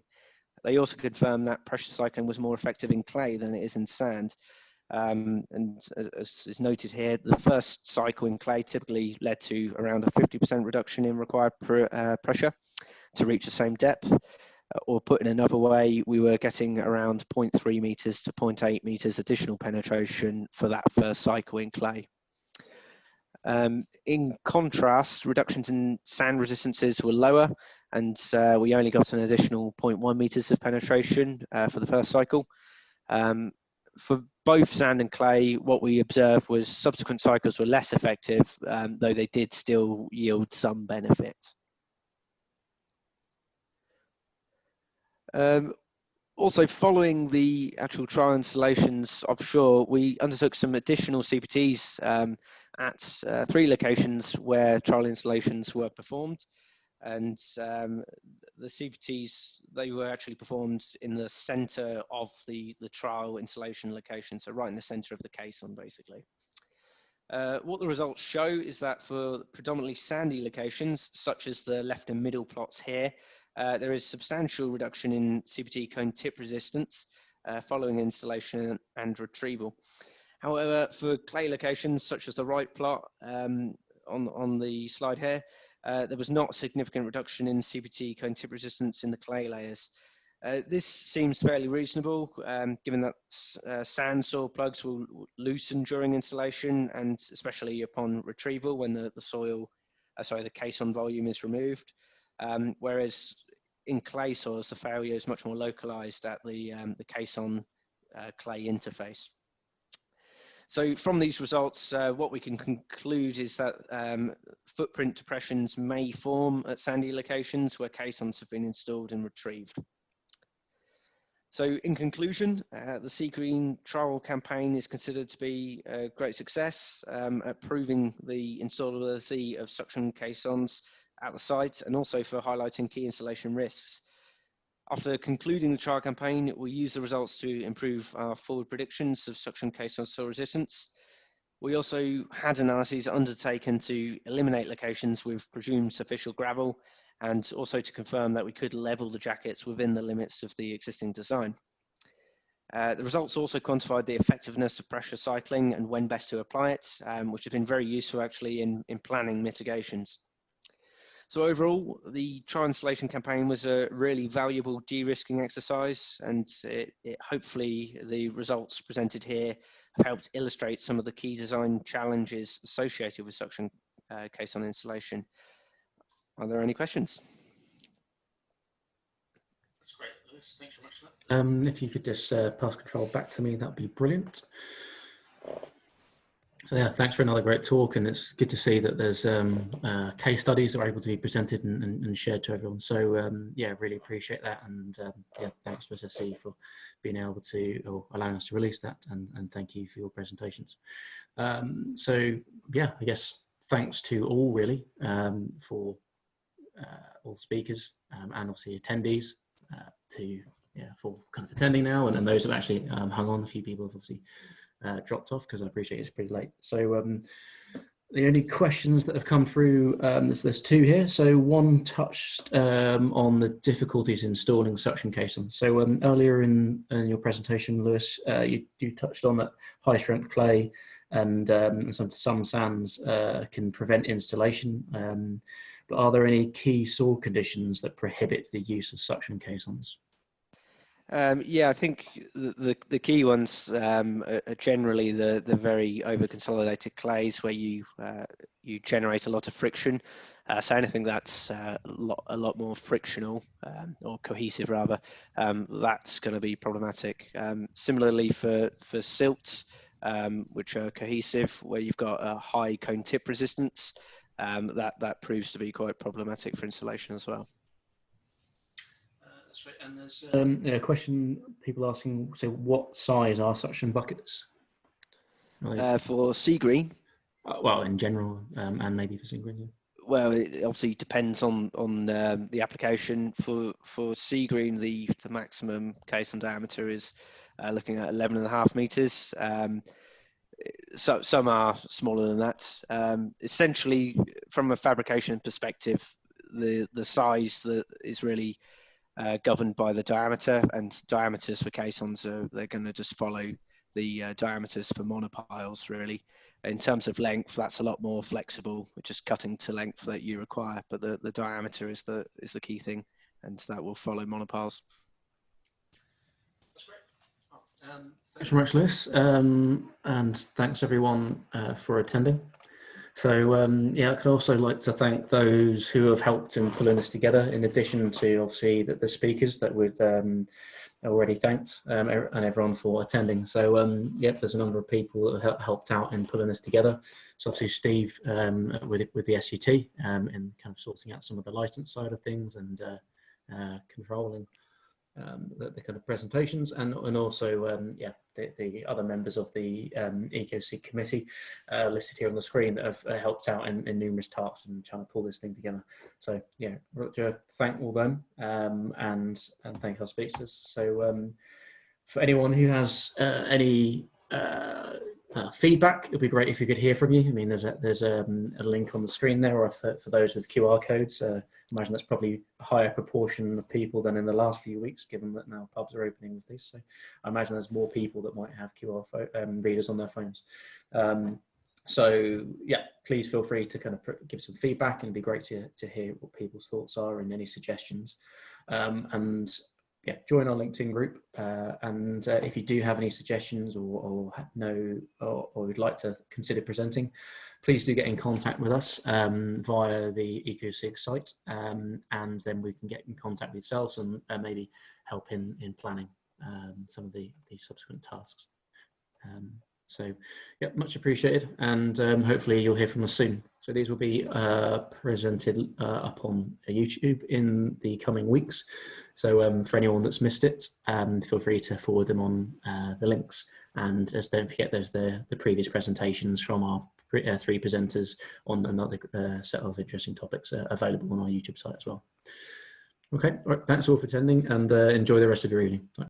They also confirmed that pressure cycling was more effective in clay than it is in sand. And as is noted here, the first cycle in clay typically led to around a 50% reduction in required pressure to reach the same depth. Or put in another way, we were getting around 0.3 meters to 0.8 meters additional penetration for that first cycle in clay. In contrast, reductions in sand resistances were lower, and we only got an additional 0.1 meters of penetration for the first cycle. For both sand and clay, what we observed was subsequent cycles were less effective, though they did still yield some benefit. Also, following the actual trial installations offshore, we undertook some additional CPTs at 3 locations where trial installations were performed. And the CPTs, they were actually performed in the center of the trial installation location, so right in the center of the caisson, basically. What the results show is that for predominantly sandy locations, such as the left and middle plots here, there is substantial reduction in CPT cone tip resistance following installation and retrieval. However, for clay locations, such as the right plot on the slide here, there was not a significant reduction in CPT cone tip resistance in the clay layers. This seems fairly reasonable, given that sand soil plugs will loosen during installation and especially upon retrieval when the caisson volume is removed. Whereas in clay soils, the failure is much more localized at the caisson clay interface. So from these results, what we can conclude is that footprint depressions may form at sandy locations where caissons have been installed and retrieved. So in conclusion, the Sea Green trial campaign is considered to be a great success at proving the installability of suction caissons at the site and also for highlighting key installation risks. After concluding the trial campaign, we used the results to improve our forward predictions of suction caisson soil resistance. We also had analyses undertaken to eliminate locations with presumed sufficient gravel and also to confirm that we could level the jackets within the limits of the existing design. The results also quantified the effectiveness of pressure cycling and when best to apply it, which has been very useful actually in planning mitigations. So overall, the trial installation campaign was a really valuable de-risking exercise, and hopefully the results presented here have helped illustrate some of the key design challenges associated with suction caisson installation. Are there any questions? That's great, Lewis. Thanks very much for that. If you could just pass control back to me, that'd be brilliant. So yeah, thanks for another great talk, and it's good to see that there's case studies that are able to be presented and shared to everyone. So yeah, really appreciate that, and yeah, thanks to SSC for being able to, or allowing us to release that, and thank you for your presentations. So yeah, I guess thanks to all really for all speakers and obviously attendees for kind of attending now, and those have actually hung on. A few people have obviously dropped off because I appreciate it's pretty late. So the only questions that have come through, there's 2 here. So one touched on the difficulties in installing suction caissons. So earlier in your presentation, Lewis, you touched on that high strength clay and some sands can prevent installation. But are there any key soil conditions that prohibit the use of suction caissons? Yeah, I think the key ones are generally the very over-consolidated clays where you generate a lot of friction. So anything that's a lot more frictional or cohesive rather, that's going to be problematic. Similarly for silts, which are cohesive, where you've got a high cone tip resistance, that proves to be quite problematic for installation as well. That's right. And there's a question, people asking, so what size are suction buckets? For sea green? Well, in general, and maybe for sea green, yeah. Well, it obviously depends on the application. For sea green, the maximum caisson diameter is looking at 11.5 meters. So some are smaller than that. Essentially, from a fabrication perspective, the size that is really governed by the diameter, and diameters for caissons they're going to just follow the diameters for monopiles really. In terms of length, that's a lot more flexible. We're just cutting to length that you require, but the diameter is the key thing, and that will follow monopiles. That's great. Thanks very much, Lewis, and thanks everyone for attending. So yeah, I'd also like to thank those who have helped in pulling this together, in addition to obviously the speakers that we've already thanked, and everyone for attending. So yep, there's a number of people that have helped out in pulling this together. So obviously Steve with the SUT in kind of sorting out some of the license side of things and controlling the kind of presentations, and also yeah, the other members of the ECOSIGG committee listed here on the screen that have helped out in numerous tasks and trying to pull this thing together. So yeah, I'd like to thank all them and thank our speakers. So for anyone who has any feedback, it'd be great if you could hear from you. I mean, there's a link on the screen there, or for those with QR codes. Imagine that's probably a higher proportion of people than in the last few weeks, given that now pubs are opening with this. So I imagine there's more people that might have QR readers on their phones. So yeah, please feel free to kind of give some feedback, and it'd be great to hear what people's thoughts are and any suggestions. And yeah, join our LinkedIn group, and if you do have any suggestions or would like to consider presenting, please do get in contact with us via the ECOSIGG site, and then we can get in contact with yourselves and maybe help in planning some of the subsequent tasks. So yeah, much appreciated, and hopefully you'll hear from us soon. So these will be presented up on YouTube in the coming weeks. So for anyone that's missed it, feel free to forward them on the links. And don't forget, there's the previous presentations from our three presenters on another set of interesting topics available on our YouTube site as well. Okay, all right, thanks all for attending, and enjoy the rest of your evening.